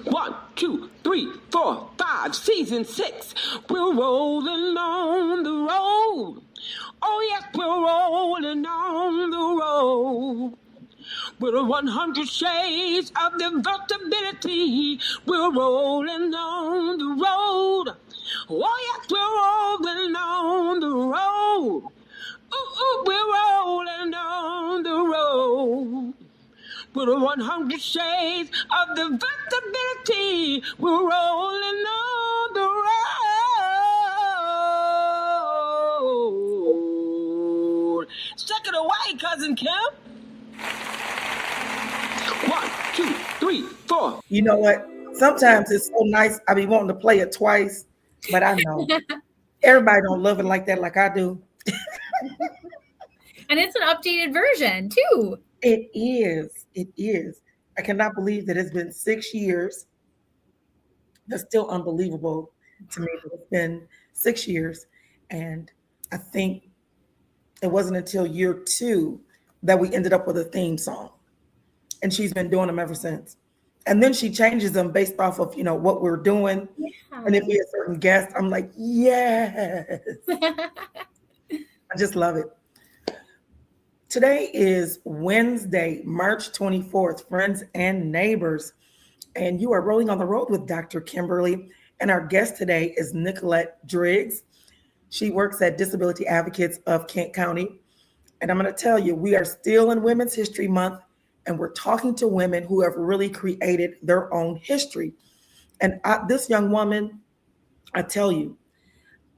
1, 2, 3, 4, 5, season 6. We're rolling on the road. Oh yes, we're rolling on the road. We're 100 shades of invertibility. We're rolling on the road. Oh yes, we're rolling on the road. Ooh, ooh, we're rolling on the road. We're 100 shades of the invertibility. We're rolling on the road. Check it away, Cousin Kim. 1, 2, 3, 4. You know what? Sometimes it's so nice. I be wanting to play it twice, but I know everybody don't love it like that, like I do. And it's an updated version too. It is. It is. I cannot believe that it's been 6 years. That's still unbelievable to me. It's been 6 years, and I think it wasn't until year 2 that we ended up with a theme song, and she's been doing them ever since. And then she changes them based off of what we're doing, and if we have certain guests, I'm like, yes. I just love it. Today is Wednesday, March 24th, friends and neighbors, and you are rolling on the road with Dr. Kimberly, and our guest today is Nicholette Driggs. She works at Disability Advocates of Kent County, and I'm going to tell you, we are still in Women's History Month, and we're talking to women who have really created their own history. And this young woman, I tell you,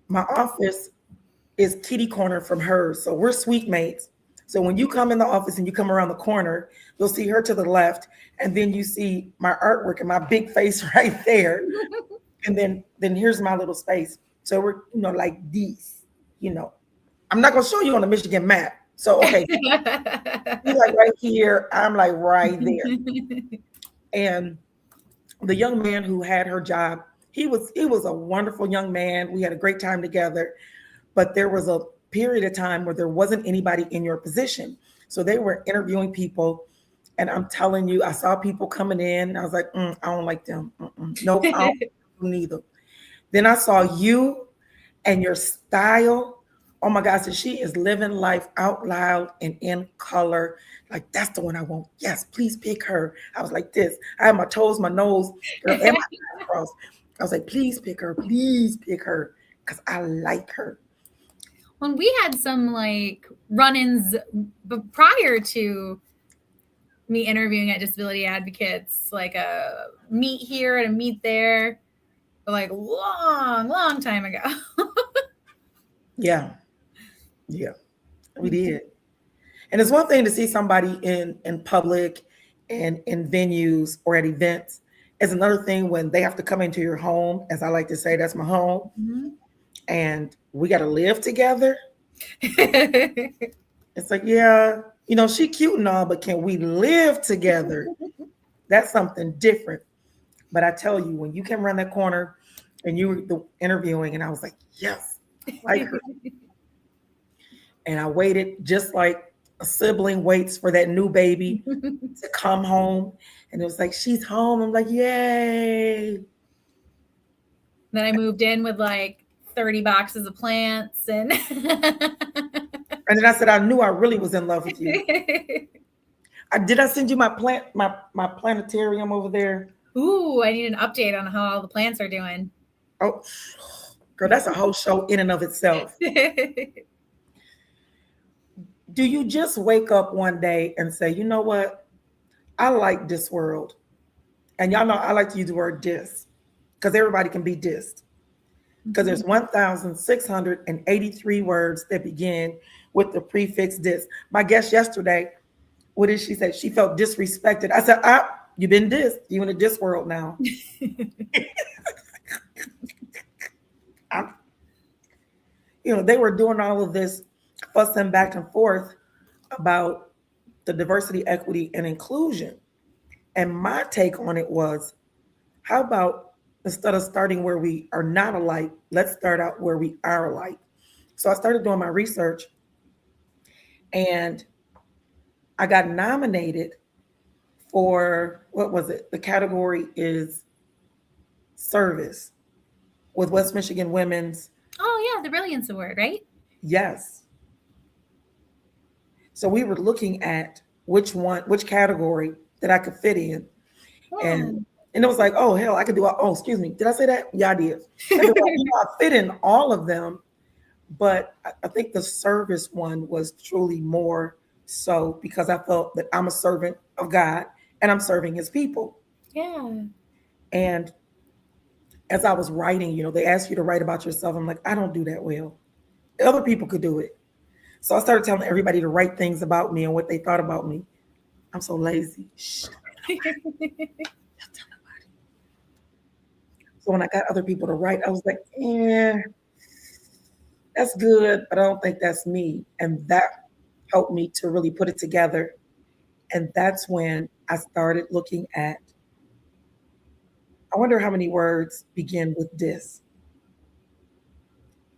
my office is kitty corner from hers, so we're sweet mates. So when you come in the office and you come around the corner, you'll see her to the left, and then you see my artwork and my big face right there. And then here's my little space. So we're, like these, I'm not going to show you on the Michigan map. So, okay, you're like right here. I'm like right there. And the young man who had her job, he was a wonderful young man. We had a great time together, but there was a period of time where there wasn't anybody in your position. So they were interviewing people, and I'm telling you, I saw people coming in. I was like, I don't like them. Nope, I don't like them neither. Then I saw you and your style. Oh my gosh, so she is living life out loud and in color. Like, that's the one I want. Yes, please pick her. I was like this. I had my toes, my nose, and my eyes crossed. I was like, please pick her, because I like her. When we had some run-ins prior to me interviewing at Disability Advocates, like a meet here and a meet there, long time ago. Yeah, we did. And it's one thing to see somebody in public and in venues or at events. It's another thing when they have to come into your home, as I like to say, that's my home. Mm-hmm. And we got to live together. It's like, yeah, she cute and all, but can we live together? That's something different. But I tell you, when you came around that corner and you were interviewing, and I was like, yes, like her. And I waited just like a sibling waits for that new baby to come home. And it was like, she's home. I'm like, yay. Then I moved in with 30 boxes of plants. And then I said, I knew I really was in love with you. Did I send you my planetarium over there? Ooh, I need an update on how all the plants are doing. Oh, girl, that's a whole show in and of itself. Do you just wake up one day and say, you know what? I like this world. And y'all know I like to use the word dis, because everybody can be dissed. Because there's 1,683 words that begin with the prefix dis. My guest yesterday, what did she say? She felt disrespected. I said, you've been dissed. You in the diss world now. They were doing all of this fussing back and forth about the diversity, equity, and inclusion. And my take on it was, how about instead of starting where we are not alike, let's start out where we are alike. So I started doing my research, and I got nominated for, what was it? The category is service with West Michigan Women's. Oh yeah, the Brilliance Award, right? Yes. So we were looking at which category that I could fit in. Yeah. And it was like, oh hell, I could do oh, excuse me. Did I say that? Yeah, I did. I said, well, I fit in all of them, but I think the service one was truly more so because I felt that I'm a servant of God and I'm serving his people. Yeah. And as I was writing, they asked you to write about yourself. I'm like, I don't do that well. Other people could do it. So I started telling everybody to write things about me and what they thought about me. I'm so lazy. Shh. So when I got other people to write, I was like, that's good, but I don't think that's me. And that helped me to really put it together. And that's when I started looking at, I wonder how many words begin with this.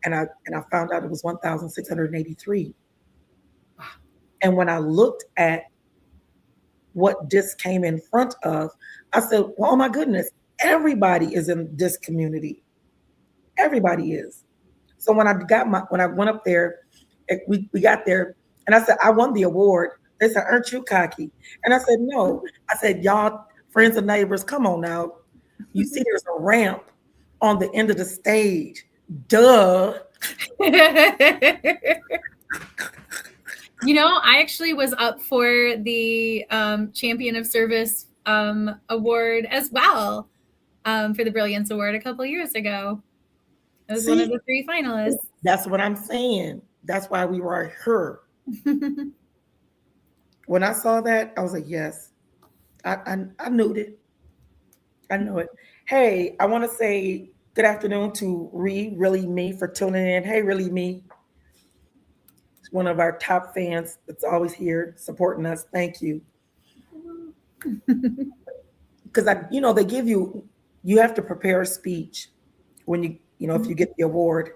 And I found out it was 1,683. Wow. And when I looked at what this came in front of, I said, well, oh my goodness, everybody is in this community. Everybody is. So when I went up there, we got there, and I said, I won the award. They said, aren't you cocky? And I said, no. I said, y'all, friends and neighbors, come on now. You see there's a ramp on the end of the stage. Duh. I actually was up for the Champion of Service award as well for the Brilliance Award a couple years ago. I was one of the 3 finalists. That's what I'm saying. That's why we were her. When I saw that, I was like, yes, I knew it. I know it. Hey, I want to say good afternoon to Really Me for tuning in. Hey, Really Me. It's one of our top fans that's always here supporting us. Thank you. Because they give you have to prepare a speech when if you get the award.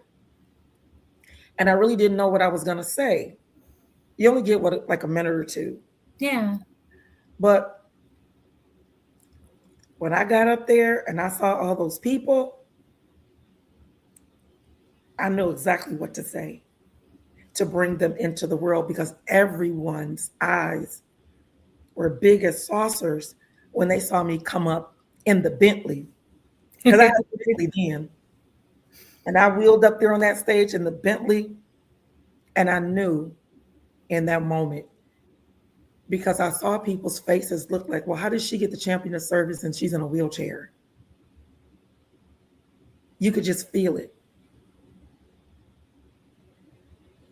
And I really didn't know what I was going to say. You only get like a minute or two. Yeah. But when I got up there and I saw all those people, I knew exactly what to say to bring them into the world, because everyone's eyes were big as saucers when they saw me come up in the Bentley. Because I had a Bentley then. And I wheeled up there on that stage in the Bentley, and I knew in that moment, because I saw people's faces look like, well, how did she get the Champion of Service and she's in a wheelchair? You could just feel it.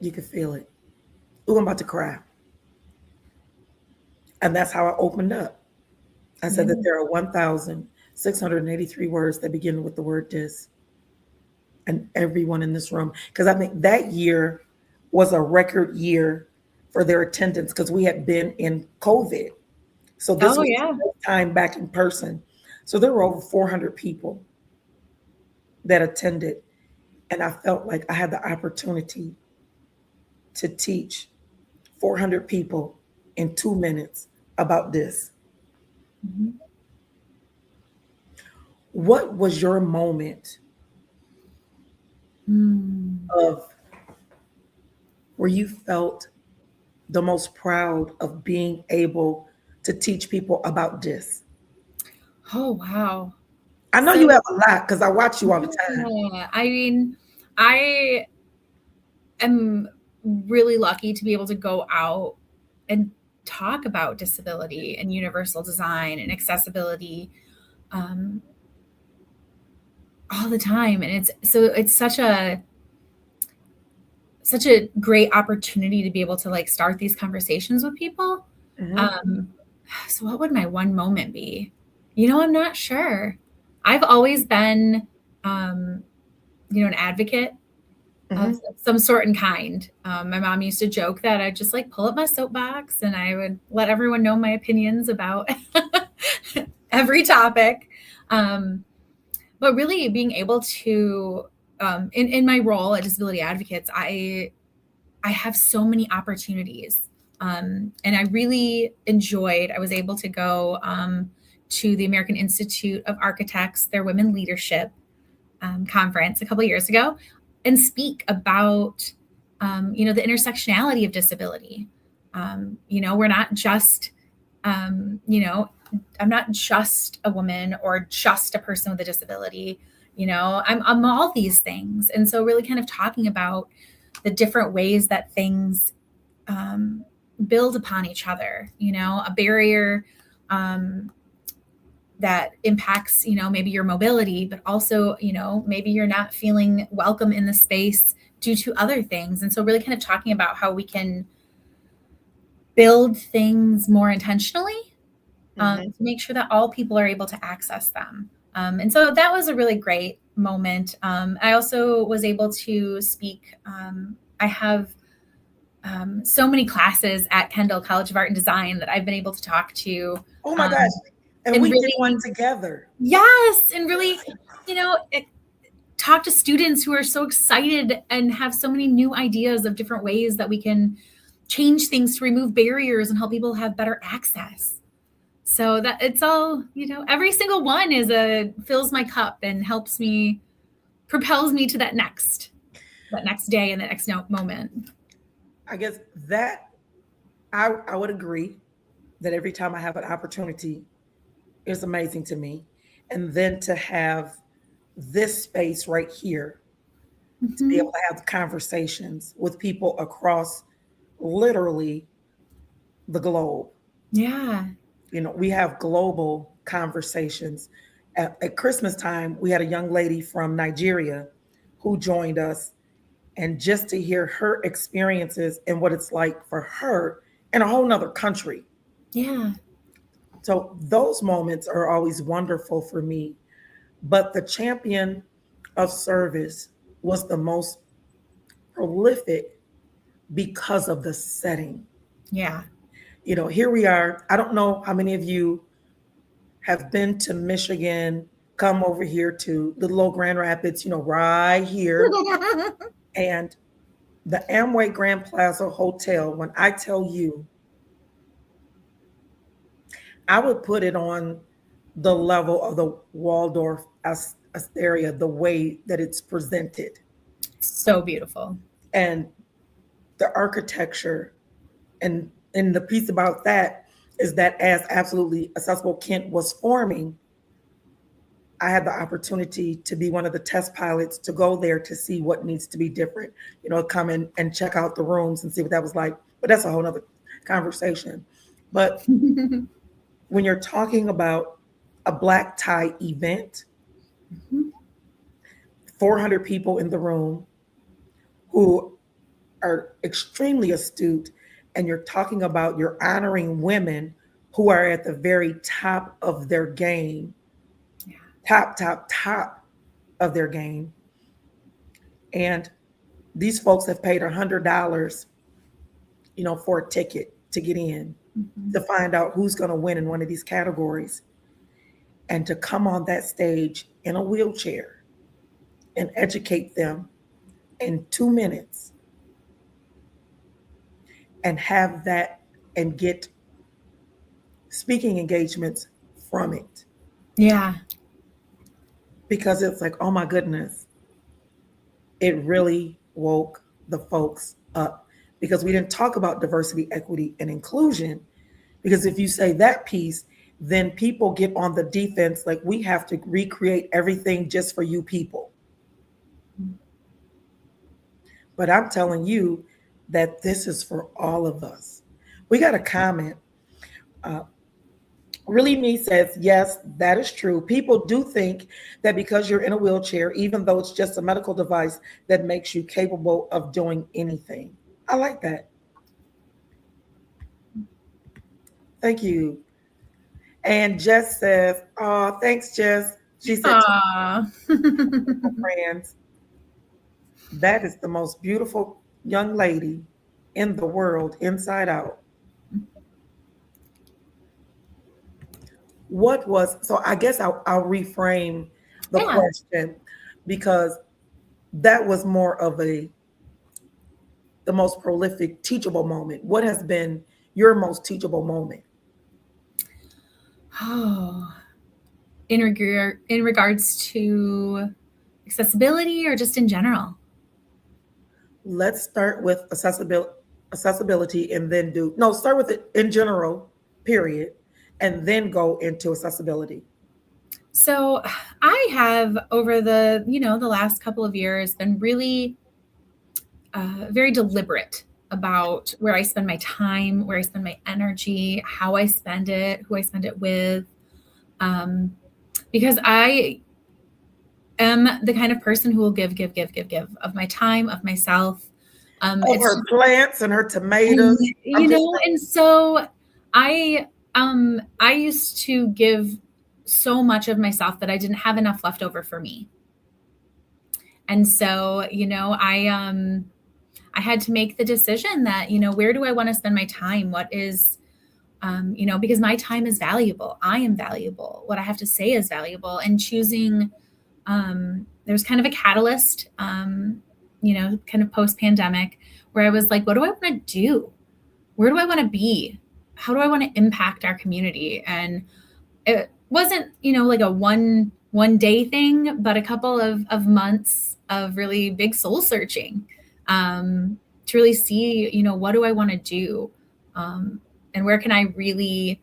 You could feel it. Ooh, I'm about to cry. And that's how I opened up. I said that there are 1,683 words that begin with the word this. And everyone in this room, because I think that year was a record year for their attendance, because we had been in COVID. So this was the first time back in person. So there were over 400 people that attended. And I felt like I had the opportunity to teach 400 people in 2 minutes about this. Mm-hmm. What was your moment of where you felt the most proud of being able to teach people about this? Oh, wow. I know you have a lot because I watch you all the time. Yeah, I mean, I am really lucky to be able to go out and talk about disability and universal design and accessibility all the time. And it's such a great opportunity to be able to like start these conversations with people. Mm-hmm. So what would my one moment be? I'm not sure. I've always been, an advocate of some sort and kind. My mom used to joke that I'd just like pull up my soapbox and I would let everyone know my opinions about every topic. But really being able to, in my role at Disability Advocates, I have so many opportunities. And I really enjoyed, I was able to go to the American Institute of Architects, their Women Leadership conference a couple of years ago, and speak about, the intersectionality of disability. We're not just, I'm not just a woman or just a person with a disability. I'm all these things. And so really kind of talking about the different ways that things build upon each other, a barrier that impacts, maybe your mobility, but also, maybe you're not feeling welcome in the space due to other things. And so really kind of talking about how we can build things more intentionally to make sure that all people are able to access them. And so that was a really great moment. I also was able to speak. I have so many classes at Kendall College of Art and Design that I've been able to talk to. Oh my gosh. And we really, did one together. Yes. And really, talk to students who are so excited and have so many new ideas of different ways that we can change things to remove barriers and help people have better access. So that it's all, every single one fills my cup and helps me, propels me to that next day and the next moment. I guess that I would agree that every time I have an opportunity, it's amazing to me. And then to have this space right here, to be able to have conversations with people across literally the globe. Yeah. We have global conversations. At Christmas time, we had a young lady from Nigeria who joined us, and just to hear her experiences and what it's like for her in a whole nother country. Yeah. So those moments are always wonderful for me. But the champion of service was the most prolific because of the setting. Yeah. Here we are. I don't know how many of you have been to Michigan, come over here to Little Old Grand Rapids, right here. And the Amway Grand Plaza Hotel, when I tell you, I would put it on the level of the Waldorf Astoria, the way that it's presented. So beautiful. And the architecture, and the piece about that is that as Absolutely Accessible Kent was forming, I had the opportunity to be one of the test pilots to go there to see what needs to be different, come in and check out the rooms and see what that was like. But that's a whole nother conversation. But when you're talking about a black tie event, 400 people in the room who are extremely astute, and you're talking about you're honoring women who are at the very top of their game, top of their game. And these folks have paid $100, for a ticket to get in, to find out who's going to win in one of these categories, and to come on that stage in a wheelchair and educate them in 2 minutes and have that and get speaking engagements from it. Yeah. Because it's like, oh my goodness, it really woke the folks up, because we didn't talk about diversity, equity, and inclusion. Because if you say that piece, then people get on the defense, like we have to recreate everything just for you people. But I'm telling you that this is for all of us. We got a comment. Really Me says, yes, that is true. People do think that because you're in a wheelchair, even though it's just a medical device, that makes you capable of doing anything. I like that. Thank you. And Jess says, oh, thanks, Jess. She said, friends, that is the most beautiful young lady in the world, inside out. So I guess I'll reframe the question, because that was more of the most prolific teachable moment. What has been your most teachable moment? Oh, in regards to accessibility or just in general? Let's start with accessibility and then start with it in general, period, and then go into accessibility. So I have over the last couple of years been really very deliberate about where I spend my time, where I spend my energy, how I spend it, who I spend it with, because I am the kind of person who will give of my time, of myself. Of her plants and her tomatoes. And so I used to give so much of myself that I didn't have enough left over for me. And so, I had to make the decision that, where do I want to spend my time? What is, because my time is valuable. I am valuable. What I have to say is valuable. And choosing, there's kind of a catalyst, kind of post-pandemic where I was like, what do I want to do? Where do I want to be? How do I want to impact our community? And it wasn't, like a one day thing, but a couple of months of really big soul searching, to really see, what do I want to do? And where can I really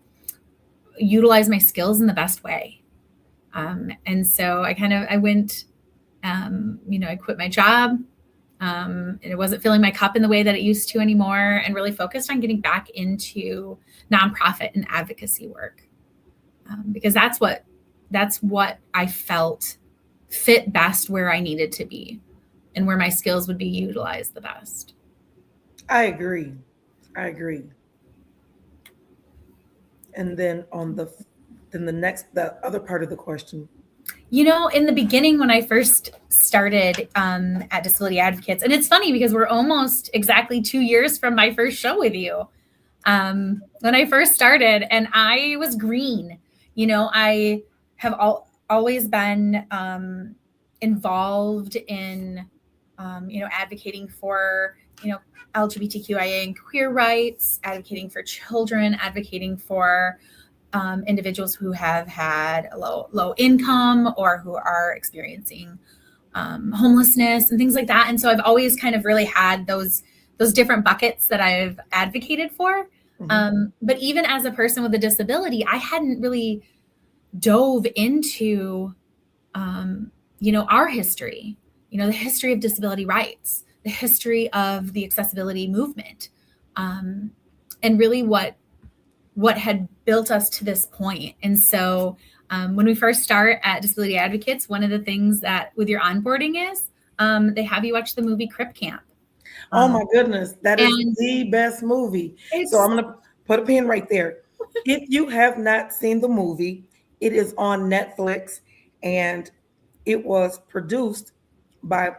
utilize my skills in the best way? And so I went, I quit my job. And it wasn't filling my cup in the way that it used to anymore, and really focused on getting back into nonprofit and advocacy work. Because that's what I felt fit best where I needed to be and where my skills would be utilized the best. I agree. And then the other part of the question. In the beginning, when I first started at Disability Advocates, and it's funny because we're almost exactly 2 years from my first show with you. When I first started, and I was green, I have always been involved in, advocating for, LGBTQIA and queer rights, advocating for children, advocating for individuals who have had a low income or who are experiencing homelessness and things like that. And so I've always kind of really had those different buckets that I've advocated for. Mm-hmm. But even as a person with a disability, I hadn't really dove into, our history, the history of disability rights, the history of the accessibility movement, and really what had built us to this point. And so when we first start at Disability Advocates, one of the things that with your onboarding is they have you watch the movie Crip Camp. Oh my goodness, that is the best movie. So I'm going to put a pin right there. If you have not seen the movie, it is on Netflix, and it was produced by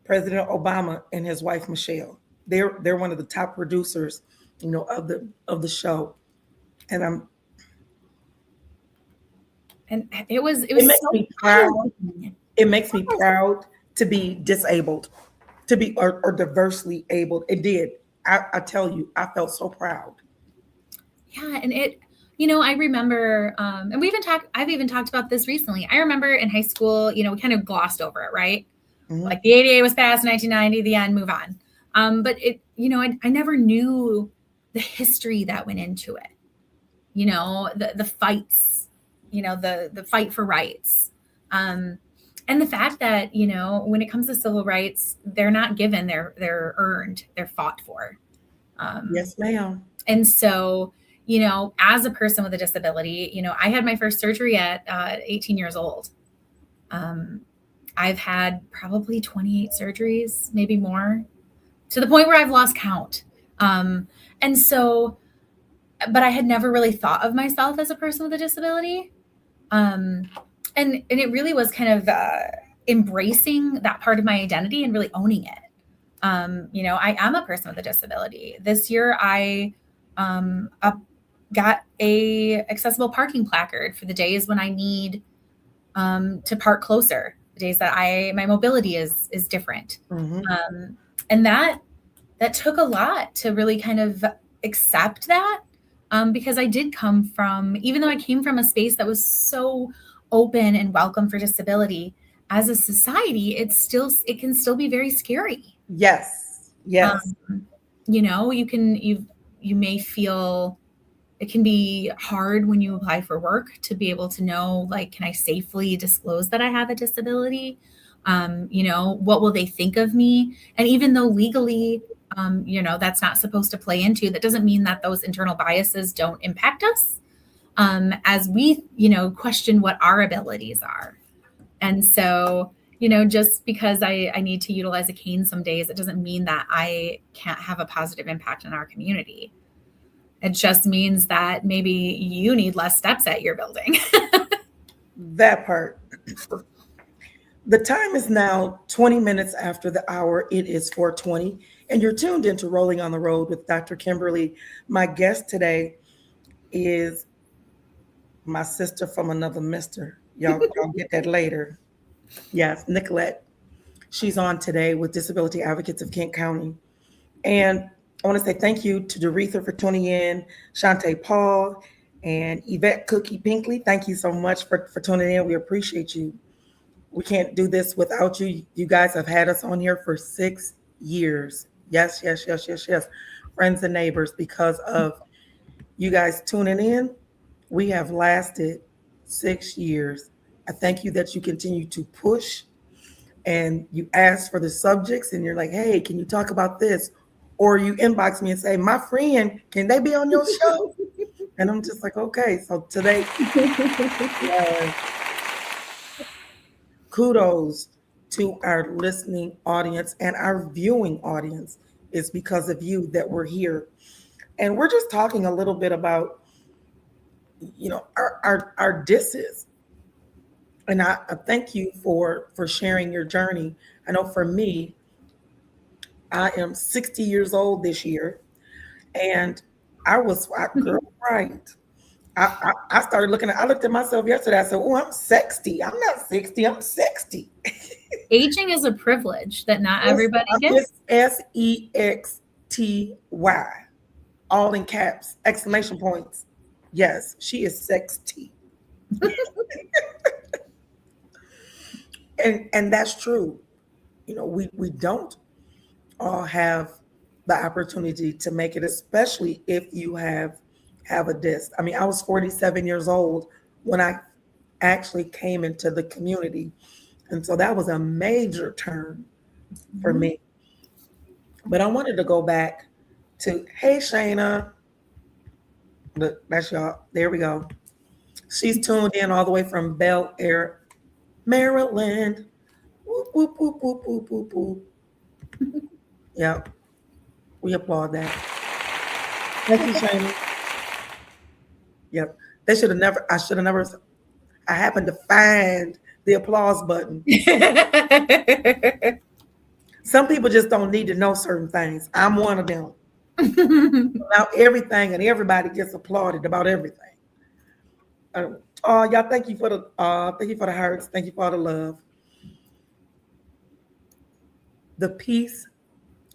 President Obama and his wife Michelle. They're one of the top producers, of the show. And it makes me proud. It makes me proud to be disabled, to be or diversely abled. It did. I tell you, I felt so proud. Yeah, and I remember, and I've even talked about this recently. I remember in high school, we kind of glossed over it, right? Mm-hmm. Like the ADA was passed in 1990, the end, move on. But I never knew the history that went into it. The fights, the fight for rights. And the fact that, when it comes to civil rights, they're not given, they're earned, they're fought for. Yes, ma'am. And so, as a person with a disability, I had my first surgery at 18 years old. I've had probably 28 surgeries, maybe more, to the point where I've lost count. And so, but I had never really thought of myself as a person with a disability. And it really was kind of embracing that part of my identity and really owning it. I am a person with a disability. This year, I got a accessible parking placard for the days when I need to park closer, the days that my mobility is different. Mm-hmm. And that took a lot to really kind of accept that, because I did come from, even though I came from a space that was so open and welcome for disability, as a society, it can still be very scary. Yes. Yes. You know, you may feel it can be hard when you apply for work to be able to know, like, can I safely disclose that I have a disability? You know, what will they think of me? And even though legally, you know, that's not supposed to play into, that doesn't mean that those internal biases don't impact us, as we, you know, question what our abilities are. And so, you know, just because I need to utilize a cane some days, it doesn't mean that I can't have a positive impact in our community. It just means that maybe you need less steps at your building. That part. The time is now 20 minutes after the hour. It is 4:20, and you're tuned into Rolling on the Road with Dr. Kimberly. My guest today is my sister from another mister. Y'all get that later. Yes, Nicholette. She's on today with Disability Advocates of Kent County. And I want to say thank you to Doretha for tuning in, Shantae Paul, and Yvette Cookie Pinkley. Thank you so much for tuning in. We appreciate you. We can't do this without you. You guys have had us on here for 6 years. Yes, yes, yes, yes, yes. Friends and neighbors, because of you guys tuning in, we have lasted 6 years. I thank you that you continue to push and you ask for the subjects and you're like, hey, can you talk about this? Or you inbox me and say, my friend, can they be on your show? And I'm just like, okay. So today, kudos to our listening audience and our viewing audience. It's because of you that we're here. And we're just talking a little bit about, you know, our disses. And I thank you for sharing your journey. I know for me, I am 60 years old this year, and girl, right. I started I looked at myself yesterday. I said, oh, I'm 60. I'm not 60, I'm 60. Aging is a privilege that not everybody gets. SEXTY, all in caps, exclamation points. Yes, she is sexty. And that's true. You know, we don't all have the opportunity to make it, especially if you have a disc. I mean, I was 47 years old when I actually came into the community. And so that was a major turn for me. But I wanted to go back to, hey, Shayna. Look, that's y'all. There we go. She's tuned in all the way from Bel Air, Maryland. Whoop, whoop, whoop, whoop, whoop, whoop, whoop. Yep. We applaud that. Thank you, Shayna. Yep. I happened to find the applause button. Some people just don't need to know certain things. I'm one of them. Now everything and everybody gets applauded about everything. Y'all, thank you for the hearts. Thank you for all the love. The peace,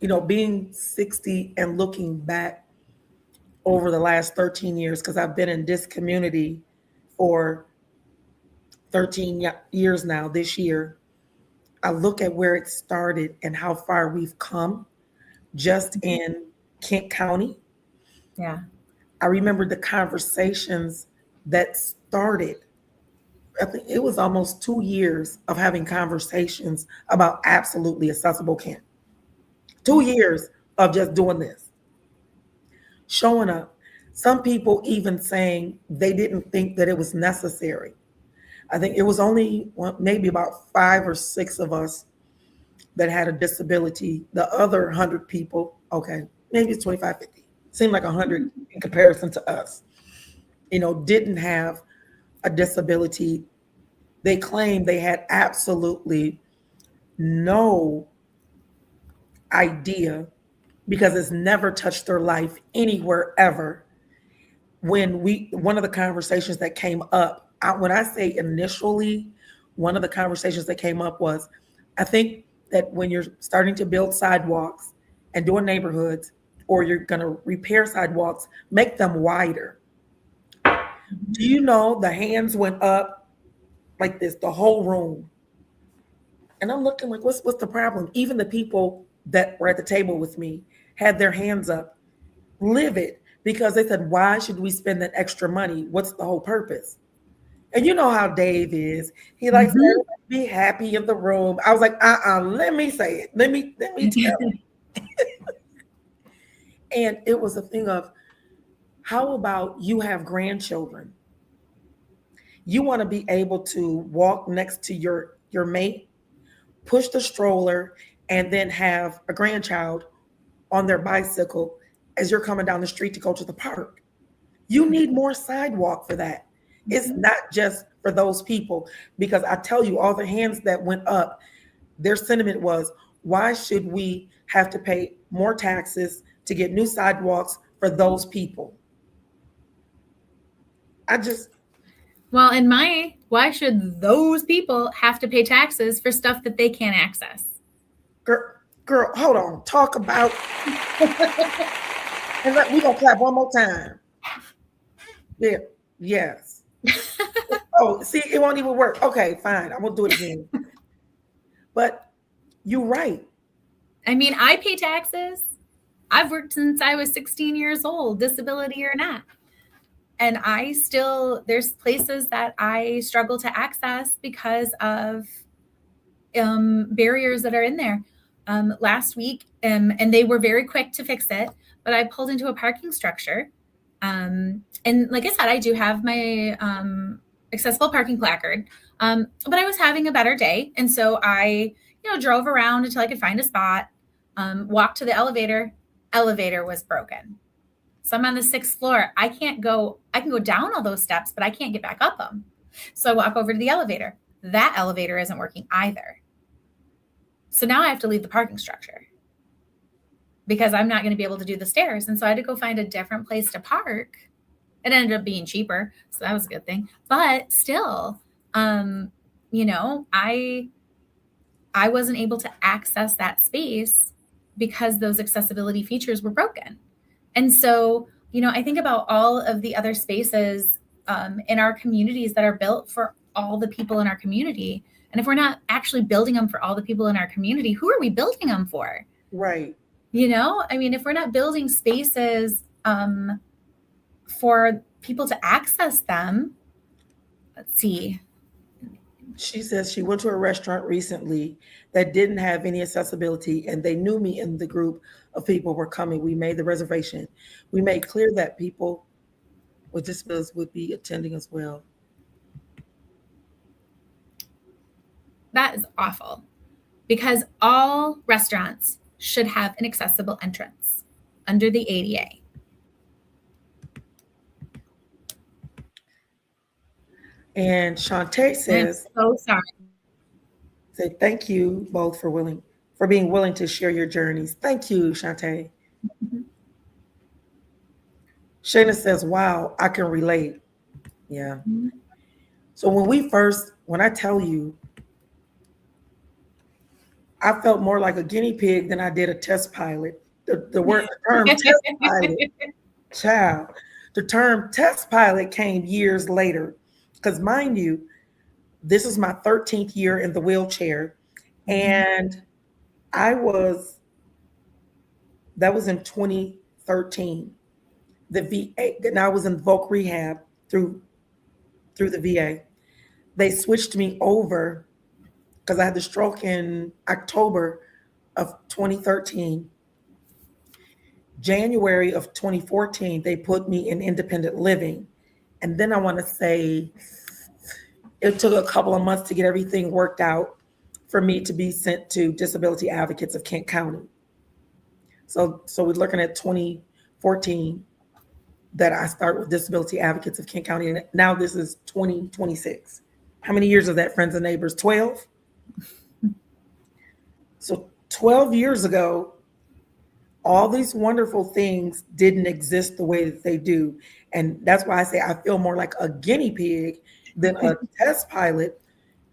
you know, being 60 and looking back over the last 13 years, because I've been in this community for 13 years now this year. I look at where it started and how far we've come just in Kent County. Yeah. I remember the conversations that started. I think it was almost 2 years of having conversations about absolutely accessible Kent. 2 years of just doing this. Showing up. Some people even saying they didn't think that it was necessary. I think it was only maybe about 5 or 6 of us that had a disability. The other 100 people, okay, maybe it's 25, 50. Seemed like 100 in comparison to us, you know, didn't have a disability. They claimed they had absolutely no idea because it's never touched their life anywhere ever. One of the conversations that came up, when I say initially, one of the conversations that came up was, I think that when you're starting to build sidewalks and doing neighborhoods, or you're going to repair sidewalks, make them wider. Do you know the hands went up like this, the whole room. And I'm looking like, what's the problem? Even the people that were at the table with me had their hands up, livid, because they said, why should we spend that extra money? What's the whole purpose? And you know how Dave is. He likes everybody to be happy in the room. I was like, let me say it. Let me tell you. And it was a thing of, how about you have grandchildren? You want to be able to walk next to your mate, push the stroller, and then have a grandchild on their bicycle as you're coming down the street to go to the park. You need more sidewalk for that. It's not just for those people, because I tell you, all the hands that went up, their sentiment was, why should we have to pay more taxes to get new sidewalks for those people? Well, why should those people have to pay taxes for stuff that they can't access? Girl, hold on. Talk about, and we gonna clap one more time. Yeah, yes. Oh, see, it won't even work. Okay, fine. I'm gonna do it again. But you're right. I mean, I pay taxes. I've worked since I was 16 years old, disability or not. And there's places that I struggle to access because of barriers that are in there. Last week, and they were very quick to fix it, but I pulled into a parking structure. And like I said, I do have my accessible parking placard, but I was having a better day. And so I, drove around until I could find a spot, walked to the elevator. Elevator was broken. So I'm on the 6th floor. I can go down all those steps, but I can't get back up them. So I walk over to the elevator. That elevator isn't working either. So now I have to leave the parking structure because I'm not going to be able to do the stairs. And so I had to go find a different place to park. It ended up being cheaper. So that was a good thing. But still, I wasn't able to access that space because those accessibility features were broken. And so, I think about all of the other spaces in our communities that are built for all the people in our community. And if we're not actually building them for all the people in our community, who are we building them for? Right. If we're not building spaces for people to access them, let's see. She says she went to a restaurant recently that didn't have any accessibility, and they knew me in the group of people were coming. We made the reservation. We made clear that people with disabilities would be attending as well. That is awful, because all restaurants should have an accessible entrance under the ADA. And Shantae says, I'm so sorry. Say thank you both for being willing to share your journeys. Thank you, Shantae. Mm-hmm. Shayna says, wow, I can relate. Yeah. Mm-hmm. So when I tell you, I felt more like a guinea pig than I did a test pilot. The term test pilot, child. The term test pilot came years later. Because mind you, this is my 13th year in the wheelchair. And that was in 2013. The VA, and I was in voc rehab through the VA. They switched me over because I had the stroke in October of 2013. January of 2014, they put me in independent living. And then I want to say it took a couple of months to get everything worked out for me to be sent to Disability Advocates of Kent County. So we're looking at 2014 that I start with Disability Advocates of Kent County. And now this is 2026. How many years is that, friends and neighbors? 12? So 12 years ago, all these wonderful things didn't exist the way that they do. And that's why I say I feel more like a guinea pig than a test pilot,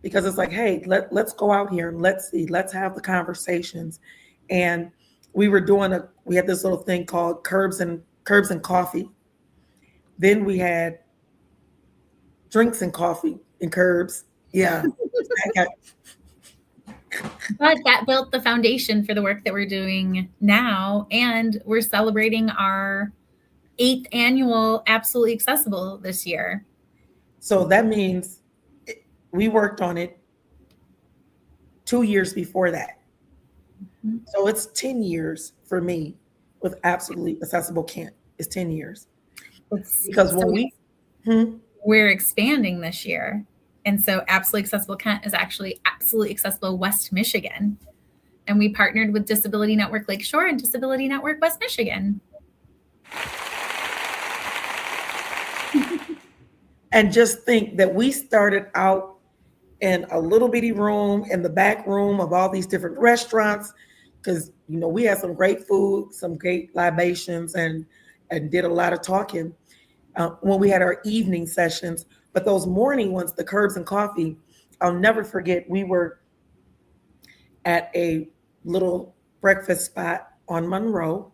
because it's like, hey, let's go out here and let's have the conversations. And we had this little thing called curbs and coffee. Then we had drinks and coffee and curbs. Yeah. But that built the foundation for the work that we're doing now. And we're celebrating our 8th annual Absolutely Accessible this year. So that means we worked on it 2 years before that. Mm-hmm. So it's 10 years for me with Absolutely Accessible Kent. It's 10 years. Because when we're expanding this year. And so Absolutely Accessible Kent is actually Absolutely Accessible West Michigan. And we partnered with Disability Network Lakeshore and Disability Network West Michigan. And just think that we started out in a little bitty room in the back room of all these different restaurants, because we had some great food, some great libations, and did a lot of talking when we had our evening sessions. But those morning ones, the Curbs and Coffee, I'll never forget. We were at a little breakfast spot on Monroe.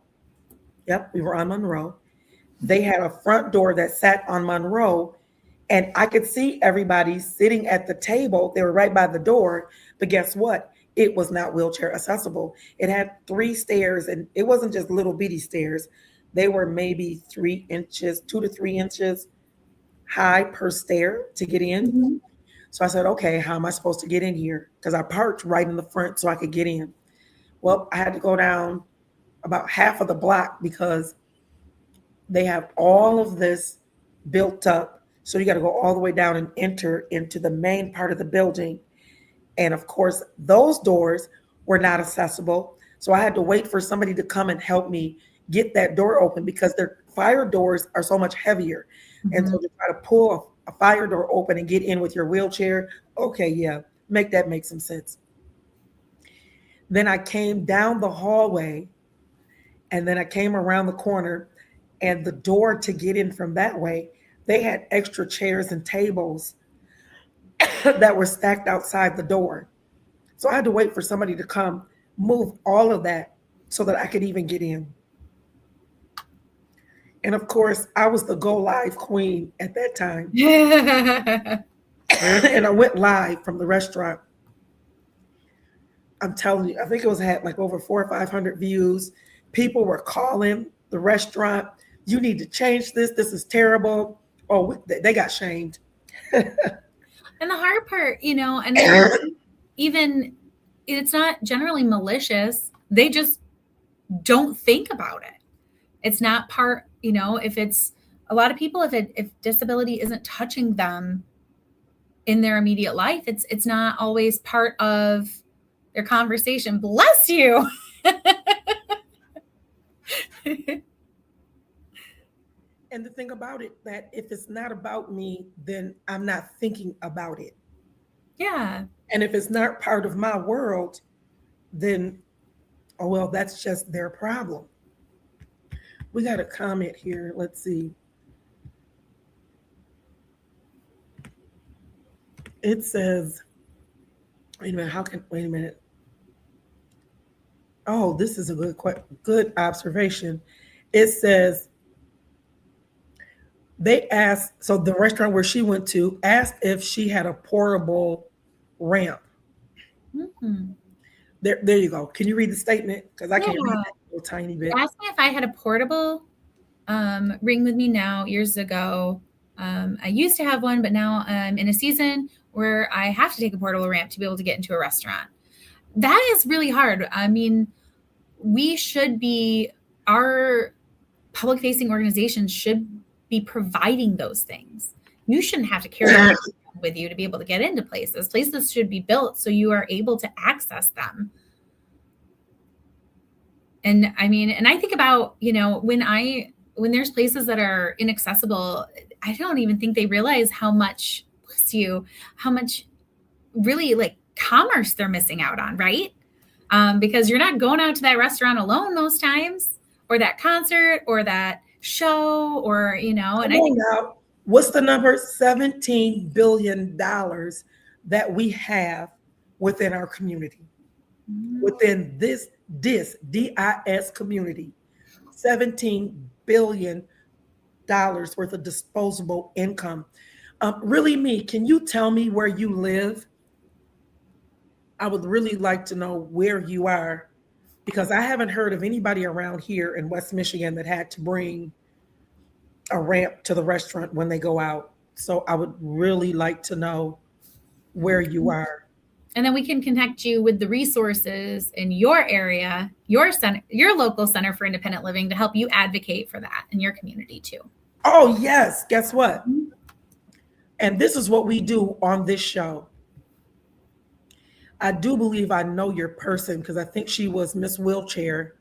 Yep, we were on Monroe. They had a front door that sat on Monroe, and I could see everybody sitting at the table. They were right by the door, but guess what? It was not wheelchair accessible. It had 3 stairs, and it wasn't just little bitty stairs. They were maybe 3 inches, 2 to 3 inches high per stair to get in. Mm-hmm. So I said, okay, how am I supposed to get in here? Because I parked right in the front so I could get in. Well, I had to go down about half of the block because they have all of this built up. So you got to go all the way down and enter into the main part of the building. And of course, those doors were not accessible. So I had to wait for somebody to come and help me get that door open because their fire doors are so much heavier. Mm-hmm. And so to try to pull a fire door open and get in with your wheelchair, okay, yeah, make some sense. Then I came down the hallway, and then I came around the corner, and the door to get in from that way, they had extra chairs and tables that were stacked outside the door. So I had to wait for somebody to come move all of that so that I could even get in. And of course, I was the go live queen at that time. And I went live from the restaurant. I'm telling you, I think it had like over 400 or 500 views. People were calling the restaurant, you need to change this. This is terrible. Oh, they got shamed. And the hard part, and even it's not generally malicious. They just don't think about it. It's not part, if it's a lot of people, if disability isn't touching them in their immediate life, it's not always part of their conversation. Bless you. And the thing about it, that if it's not about me, then I'm not thinking about it. Yeah. And if it's not part of my world, then, oh, well, that's just their problem. We got a comment here. Let's see. It says, wait a minute. Oh, this is a good observation. It says, they asked, so the restaurant where she went to asked if she had a portable ramp. Mm-hmm. There you go. Can you read the statement? Because I can't read that little tiny bit. They asked me if I had a portable Ring With Me Now years ago. I used to have one, but now I'm in a season where I have to take a portable ramp to be able to get into a restaurant. That is really hard. I mean, our public facing organizations should be providing those things. You shouldn't have to carry it with you to be able to get into places. Places should be built so you are able to access them. And I mean, and I think about, when there's places that are inaccessible, I don't even think they realize how much really like commerce they're missing out on, right? Because you're not going out to that restaurant alone those times, or that concert, or that show, or, and I think now, what's the number? $17 billion that we have within our community, within this DIS community, $17 billion worth of disposable income. Really, me, can you tell me where you live? I would really like to know where you are because I haven't heard of anybody around here in West Michigan that had to bring a ramp to the restaurant when they go out. So I would really like to know where you are. And then we can connect you with the resources in your area, your center, your local center for independent living to help you advocate for that in your community too. Oh, yes. Guess what? And this is what we do on this show. I do believe I know your person because I think she was Miss Wheelchair.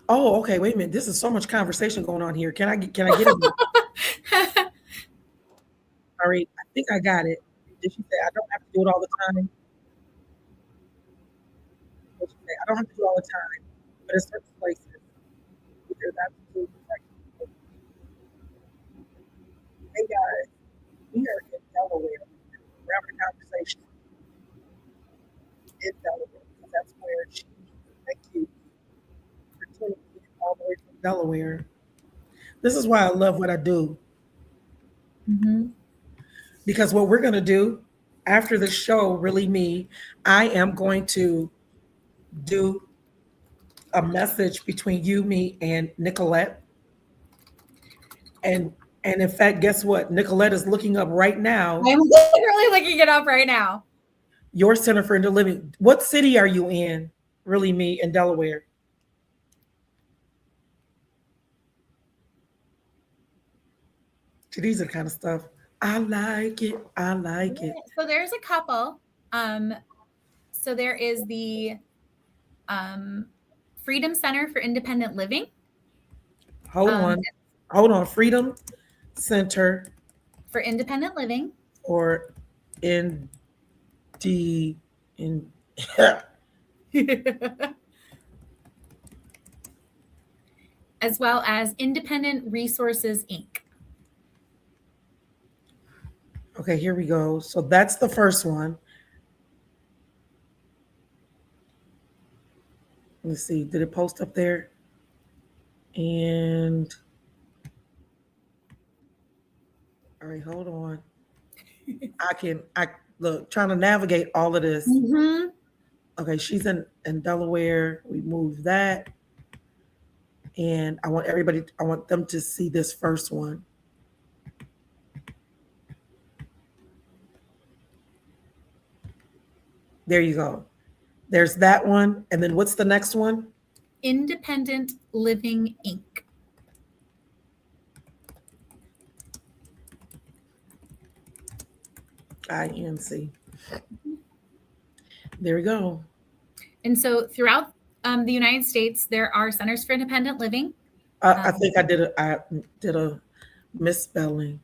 Oh, okay. Wait a minute. This is so much conversation going on here. Can I get it? All right. I think I got it. Did she say I don't have to do it all the time? Did she say I don't have to do it all the time, but in certain places, there's absolutely like, hey guys, we are in Delaware. We're having a conversation in Delaware because that's where she thank you for tuning in all the way from Delaware. This is why I love what I do. Mm-hmm. Because what we're going to do after the show, really me, I am going to do a message between you, me, and Nicholette. And in fact, guess what? Nicholette is looking up right now. I'm literally looking it up right now. Your Center for Independent Living. What city are you in? Really me in Delaware. These are the kind of stuff. I like it. I like it. So there's a couple. So there is the Freedom Center for Independent Living. Hold on. Freedom Center for Independent Living. Or in as well as Independent Resources, Inc. Okay, here we go. So that's the first one. Let's see. Did it post up there? And all right, hold on. I look trying to navigate all of this. Mm-hmm. Okay, she's in Delaware. We moved that. And I want them to see this first one. There you go. There's that one. And then what's the next one? Independent Living, Inc. INC. There we go. And so throughout the United States, there are centers for independent living. I think I did a misspelling.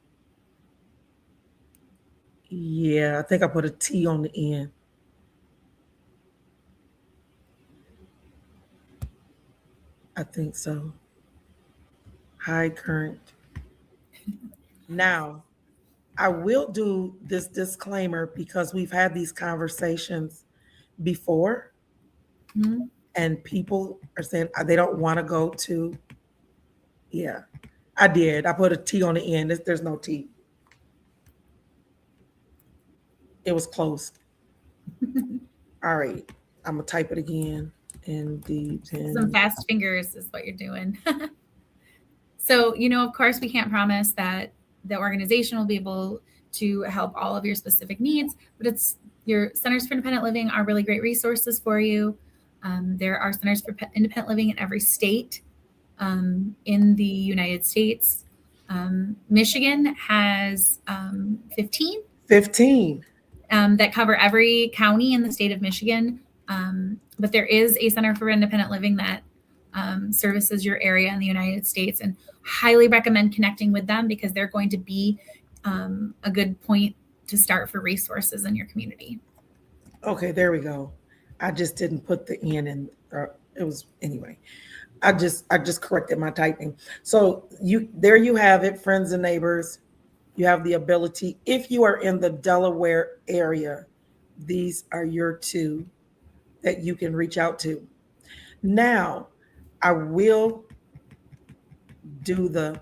Yeah, I think I put a T on the end. I think so. High current. Now, I will do this disclaimer because we've had these conversations before, Mm-hmm. and people are saying they don't want to go to. Yeah, I did. I put a T on the end. There's no T. It was close. All right, I'm gonna type it again. Some fast fingers is what you're doing. So, of course, we can't promise that the organization will be able to help all of your specific needs, but your centers for independent living are really great resources for you. There are centers for independent living in every state in the United States. Michigan has 15. 15. That cover every county in the state of Michigan. But there is a center for independent living that services your area in the United States, and highly recommend connecting with them because they're going to be a good point to start for resources in your community. Okay, there we go. I just didn't put the N in. It was anyway. I just corrected my typing. So there you have it, friends and neighbors. You have the ability, if you are in the Delaware area, these are your two that you can reach out to. Now, I will do the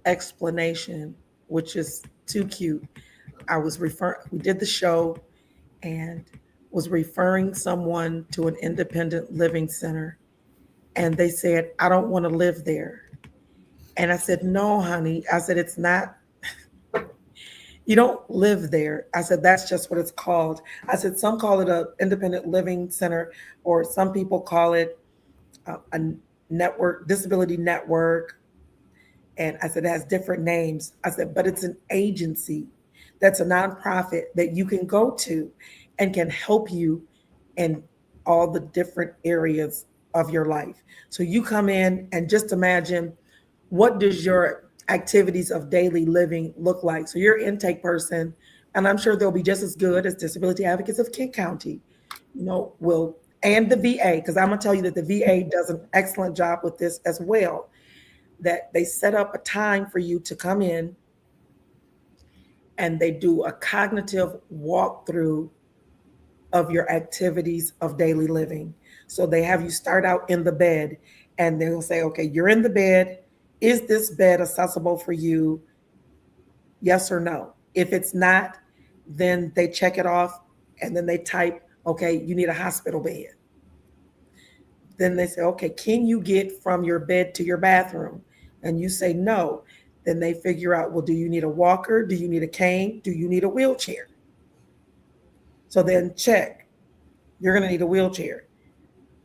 explanation which is too cute. We did the show and was referring someone to an independent living center. And they said, I don't want to live there. And I said, no, honey. I said, it's not, you don't live there. I said, that's just what it's called. I said, some call it a independent living center, or some people call it a network, disability network. And I said, it has different names. I said, but it's an agency that's a nonprofit that you can go to and can help you in all the different areas of your life. So you come in and just imagine, what does your activities of daily living look like? So you're an intake person, and I'm sure they'll be just as good as Disability Advocates of Kent County, and the VA, because I'm gonna tell you that the VA does an excellent job with this as well, that they set up a time for you to come in and they do a cognitive walkthrough of your activities of daily living. So they have you start out in the bed, and they'll say, okay, you're in the bed. Is this bed accessible for you? Yes or no? If it's not, then they check it off, and then they type, okay, you need a hospital bed. Then they say, okay, can you get from your bed to your bathroom? And you say no. Then they figure out, well, do you need a walker? Do you need a cane? Do you need a wheelchair? So then check, you're gonna need a wheelchair.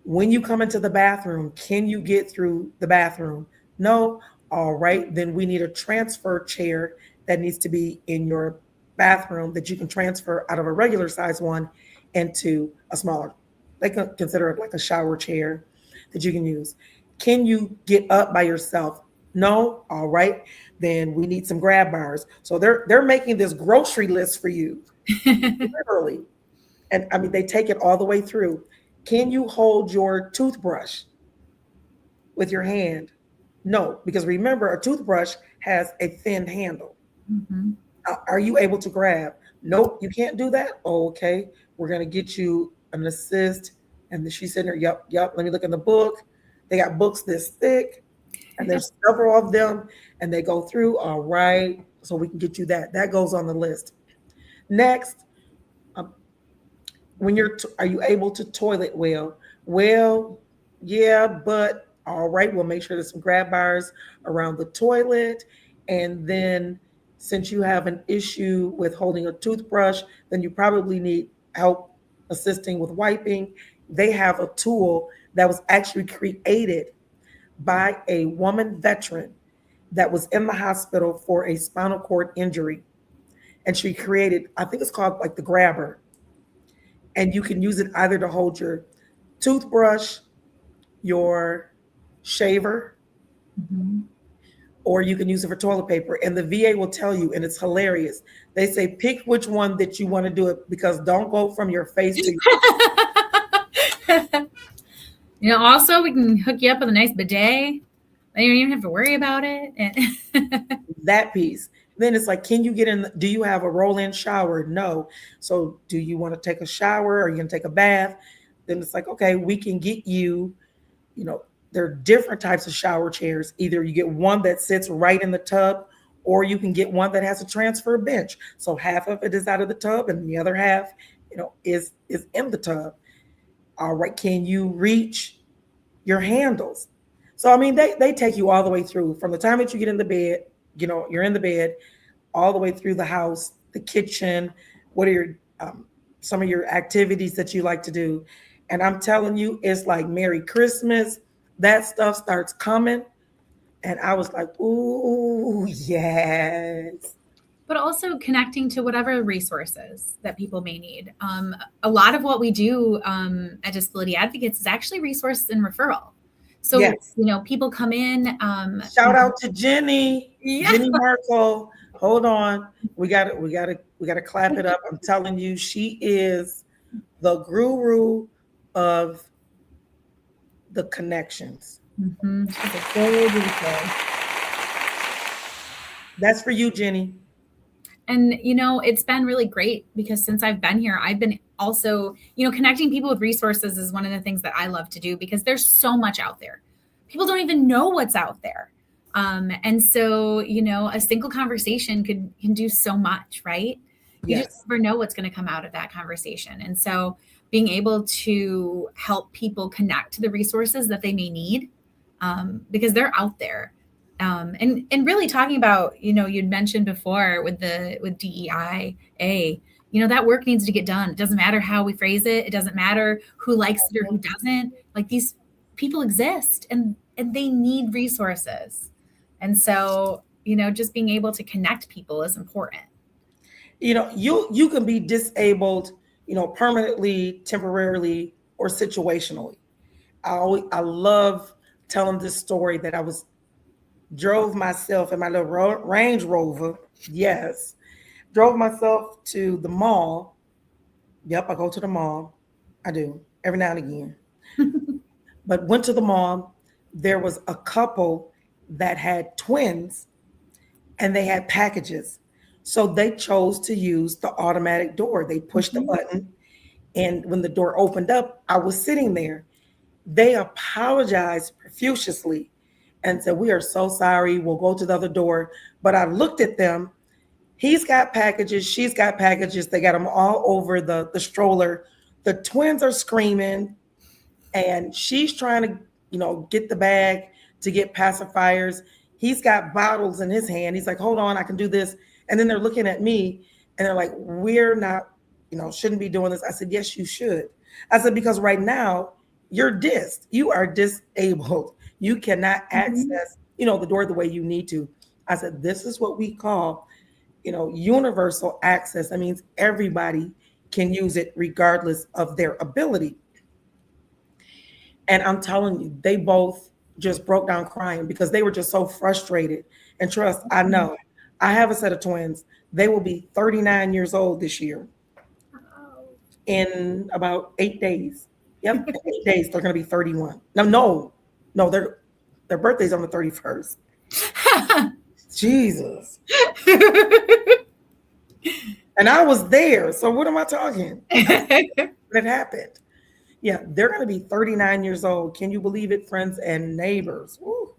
When you come into the bathroom, can you get through the bathroom? No. All right, then we need a transfer chair that needs to be in your bathroom that you can transfer out of a regular size one into a smaller. They can consider it like a shower chair that you can use. Can you get up by yourself? No. All right, then we need some grab bars. So they're making this grocery list for you, literally. And I mean, they take it all the way through. Can you hold your toothbrush with your hand? No, because remember, a toothbrush has a thin handle. Mm-hmm. Are you able to grab? Nope, you can't do that. Oh, okay, we're gonna get you an assist. And then she's sitting there, yep, let me look in the book. They got books this thick, and there's several of them, and they go through, all right, so we can get you that. That goes on the list. Next, are you able to toilet well? Well, yeah, but all right, we'll make sure there's some grab bars around the toilet. And then since you have an issue with holding a toothbrush, then you probably need help assisting with wiping. They have a tool that was actually created by a woman veteran that was in the hospital for a spinal cord injury. And she created, I think it's called like the grabber. And you can use it either to hold your toothbrush, your shaver, Mm-hmm. or you can use it for toilet paper. And the VA will tell you, and it's hilarious. They say, pick which one that you want to do it, because don't go from your face to your Also, we can hook you up with a nice bidet. Then you don't even have to worry about it. that piece. Then it's like, can you get in? Do you have a roll-in shower? No. So do you want to take a shower? Or are you going to take a bath? Then it's like, okay, we can get you, there are different types of shower chairs. Either you get one that sits right in the tub, or you can get one that has a transfer bench. So half of it is out of the tub and the other half, is in the tub. All right, can you reach your handles? So, I mean, they take you all the way through from the time that you get in the bed, you're in the bed, all the way through the house, the kitchen. What are your some of your activities that you like to do? And I'm telling you, it's like Merry Christmas. That stuff starts coming. And I was like, ooh, yes. But also connecting to whatever resources that people may need. A lot of what we do at Disability Advocates is actually resource and referral. So, yes. People come in. Shout out to Jenny, Yeah. Jenny Markle. Hold on. We got to clap it up. I'm telling you, she is the guru of the connections. Mm-hmm. She's a good resource. That's for you, Jenny. And, it's been really great because since I've been here, I've been also, connecting people with resources is one of the things that I love to do because there's so much out there. People don't even know what's out there. And so, a single conversation can do so much, right? You just Yes. never know what's going to come out of that conversation. And so being able to help people connect to the resources that they may need, because they're out there. And really talking about, you'd mentioned before with DEIA, that work needs to get done. It doesn't matter how we phrase it. It doesn't matter who likes it or who doesn't. Like, these people exist and they need resources. And so, just being able to connect people is important. You can be disabled, permanently, temporarily, or situationally. I love telling this story that I drove myself in my little Range Rover. Yes, drove myself to the mall. Yep, I go to the mall. I do every now and again. But went to the mall. There was a couple that had twins, and they had packages. So they chose to use the automatic door. They pushed the button, and when the door opened up, I was sitting there. They apologized profusely and said, "We are so sorry. We'll go to the other door." But I looked at them. He's got packages. She's got packages. They got them all over the stroller. The twins are screaming, and she's trying to, get the bag to get pacifiers. He's got bottles in his hand. He's like, "Hold on, I can do this." And then they're looking at me and they're like, "We're not, shouldn't be doing this." I said, "Yes, you should." I said, "Because right now you're you are disabled. You cannot access, the door the way you need to." I said, "This is what we call, universal access. That means everybody can use it regardless of their ability." And I'm telling you, they both just broke down crying because they were just so frustrated. And trust, I know, I have a set of twins. They will be 39 years old this year in about 8 days. Yep, in 8 days, they're going to be 31. No, their birthday's on the 31st. Jesus. And I was there. So what am I talking? It happened. Yeah, they're going to be 39 years old. Can you believe it, friends and neighbors? Woo.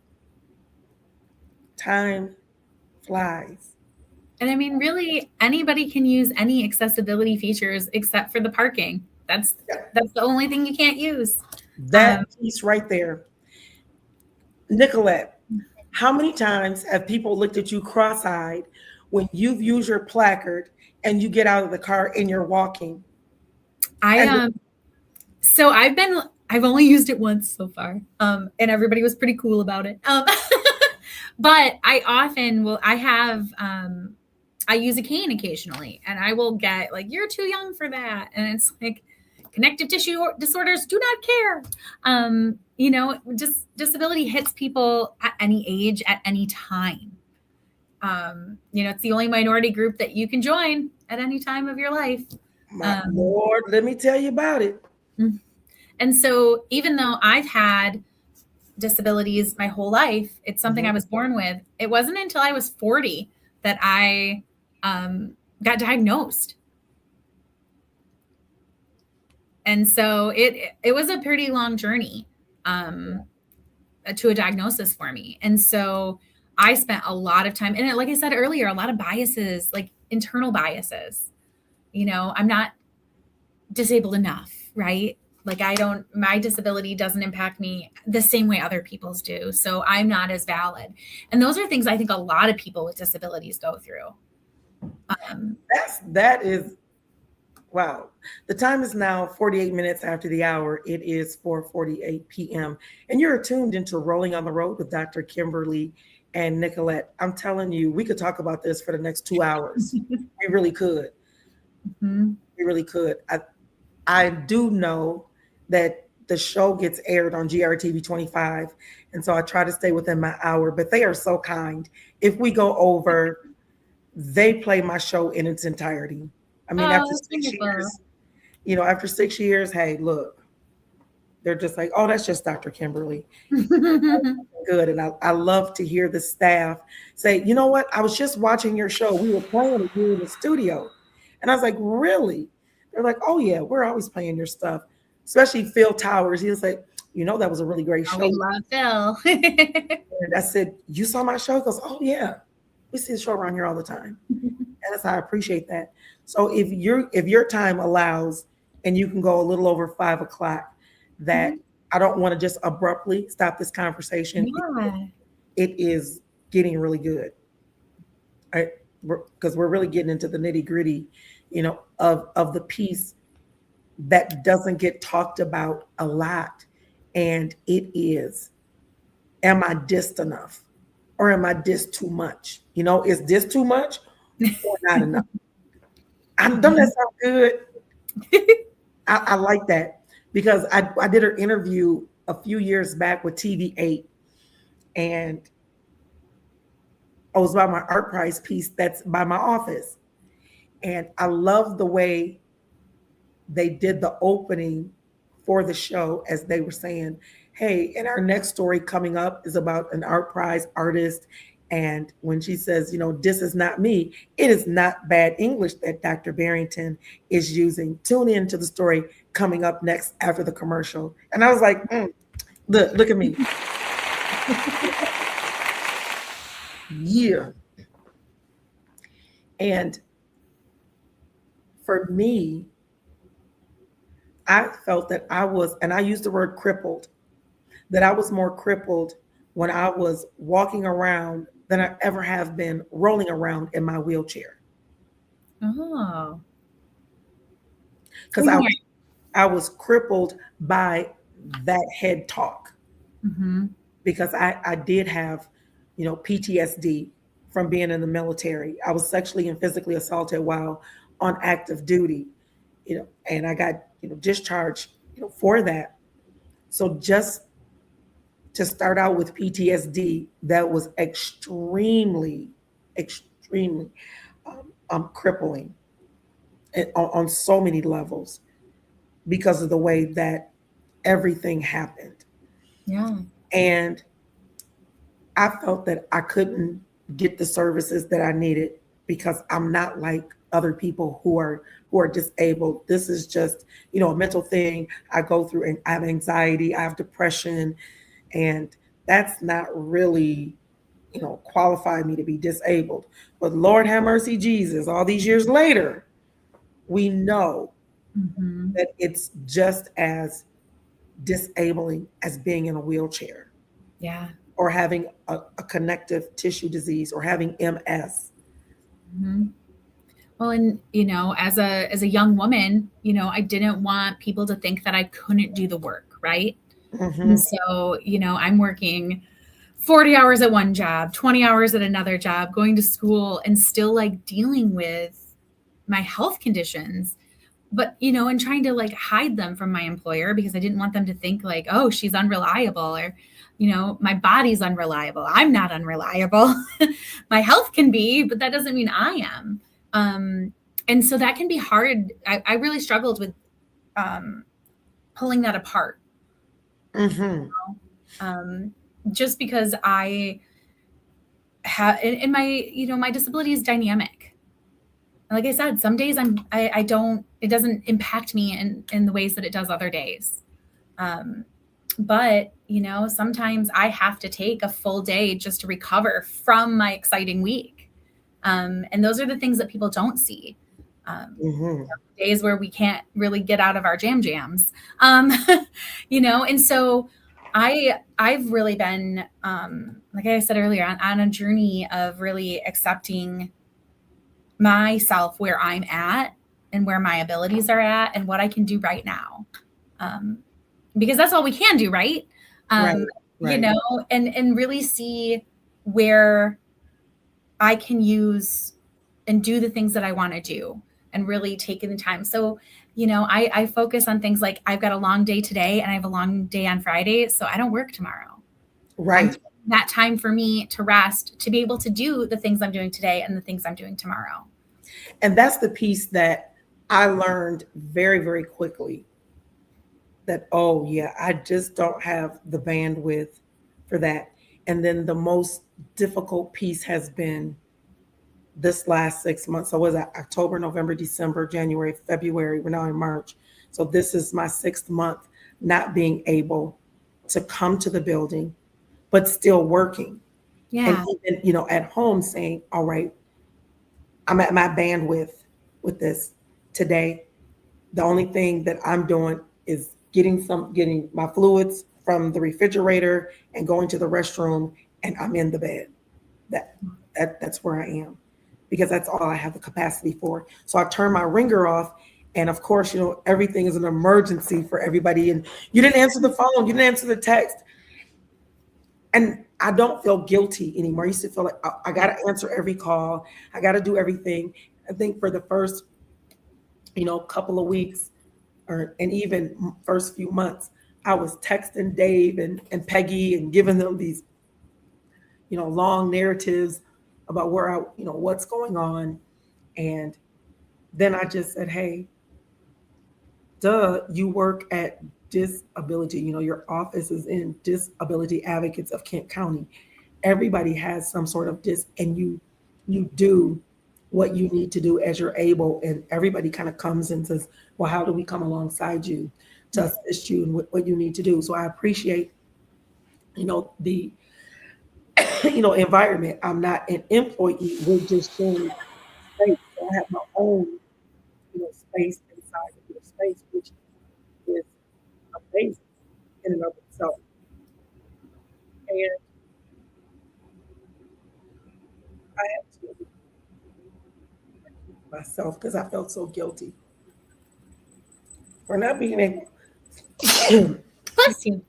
Time flies. And I mean, really, anybody can use any accessibility features except for the parking. That's the only thing you can't use. That piece right there. Nicholette, how many times have people looked at you cross-eyed when you've used your placard and you get out of the car and you're walking? So I've only used it once so far. And everybody was pretty cool about it. But I often I use a cane occasionally, and I will get like, "You're too young for that." And it's like, connective tissue disorders do not care. Just disability hits people at any age, at any time. It's the only minority group that you can join at any time of your life. My Lord, let me tell you about it. And so even though I've had disabilities my whole life, it's something I was born with. It wasn't until I was 40 that I got diagnosed. And so it was a pretty long journey to a diagnosis for me. And so I spent a lot of time, and like I said earlier, a lot of biases, like internal biases. I'm not disabled enough, right? Like, my disability doesn't impact me the same way other people's do. So I'm not as valid. And those are things I think a lot of people with disabilities go through. That is, wow. The time is now 48 minutes after the hour. It is 4:48 p.m. And you're tuned into Rolling on the Road with Dr. Kimberly and Nicholette. I'm telling you, we could talk about this for the next 2 hours. We really could. We really could. I do know that the show gets aired on GRTV 25. And so I try to stay within my hour, but they are so kind. If we go over, they play my show in its entirety. I mean, after 6 years, after 6 years, hey, look, they're just like, "Oh, that's just Dr. Kimberly." Good. And I love to hear the staff say, "You know what? I was just watching your show. We were playing it here in the studio." And I was like, "Really?" They're like, "Oh, yeah, we're always playing your stuff." Especially Phil Towers. He was like, you know, that was a really great Oh, show. we love Phil. And I said, you saw my show? He goes, oh yeah, we see the show around here all the time. And that's, I appreciate that. So if your time allows and you can go a little over 5 o'clock, that I don't want to just abruptly stop this conversation. Yeah. It is getting really good. Because we're really getting into the nitty gritty, you know, of the piece that doesn't get talked about a lot. And it is, am I dissed enough? Or am I dissed too much? You know, is this too much or not enough? Doesn't that sound good? I like that, because I did an interview a few years back with TV8, and it was about my art prize piece that's by my office. And I love the way they did the opening for the show, as they were saying, hey, and our next story coming up is about an art prize artist. And when she says, you know, this is not me, it is not bad English that Dr. Barrington is using. Tune in to the story coming up next after the commercial. And I was like, look at me. Yeah. And for me, I felt that I was, and I used the word crippled, that I was more crippled when I was walking around than I ever have been rolling around in my wheelchair. Oh. Because I was crippled by that head talk. Because I did have, you know, PTSD from being in the military. I was sexually and physically assaulted while on active duty, you know, and I got, you know, discharged, you know, for that. So just to start out with PTSD, that was extremely crippling on so many levels, because of the way that everything happened. Yeah. And I felt that I couldn't get the services that I needed because I'm not like other people who are disabled. This is just, you know, a mental thing I go through, and I have anxiety, I have depression, and that's not really, you know, qualify me to be disabled. But Lord have mercy, Jesus, all these years later, we know that it's just as disabling as being in a wheelchair. Yeah. Or having a connective tissue disease, or having MS. Well, and, you know, as a young woman, you know, I didn't want people to think that I couldn't do the work, right? And so, you know, I'm working 40 hours at one job, 20 hours at another job, going to school, and still like dealing with my health conditions, but, you know, and trying to like hide them from my employer, because I didn't want them to think like, oh, she's unreliable, or, you know, my body's unreliable. I'm not unreliable. My health can be, but that doesn't mean I am. And so that can be hard. I really struggled with pulling that apart. You know? Just because I have, and my, you know, my disability is dynamic. Like I said, some days I don't, it doesn't impact me in the ways that it does other days. But, you know, sometimes I have to take a full day just to recover from my exciting week. And those are the things that people don't see. Days where we can't really get out of our jams, you know? And so I've really been, like I said earlier, on a journey of really accepting myself, where I'm at and where my abilities are at and what I can do right now. Because that's all we can do, right? Right. You know, and really see where I can use and do the things that I want to do, and really taking the time. So, you know, I focus on things like, I've got a long day today and I have a long day on Friday, so I don't work tomorrow. Right. That time for me to rest, to be able to do the things I'm doing today and the things I'm doing tomorrow. And that's the piece that I learned very, very quickly, that, oh yeah, I just don't have the bandwidth for that. And then the most difficult piece has been this last 6 months. So was that October, November, December, January, February, we're now in March. So this is my 6th month not being able to come to the building, but still working. Yeah. And even, you know, at home saying, all right, I'm at my bandwidth with this today. The only thing that I'm doing is getting my fluids from the refrigerator and going to the restroom, and I'm in the bed. That's where I am, because that's all I have the capacity for. So I turn my ringer off, and of course, you know, everything is an emergency for everybody. And you didn't answer the phone, you didn't answer the text, and I don't feel guilty anymore. I used to feel like I got to answer every call, I got to do everything. I think for the first, you know, couple of weeks, and even first few months, I was texting Dave and Peggy and giving them these, you know, long narratives about where you know, what's going on. And then I just said, hey, duh, you work at disability, you know, your office is in Disability Advocates of Kent County. Everybody has some sort of and you do what you need to do as you're able. And everybody kind of comes and says, well, how do we come alongside you to assist you in what you need to do? So I appreciate, you know, the you know, environment. I'm not an employee. We're just sharing space. So I have my own, you know, space inside of your space, which is amazing in and of itself. And I had to myself because I felt so guilty for not being able. Bless you.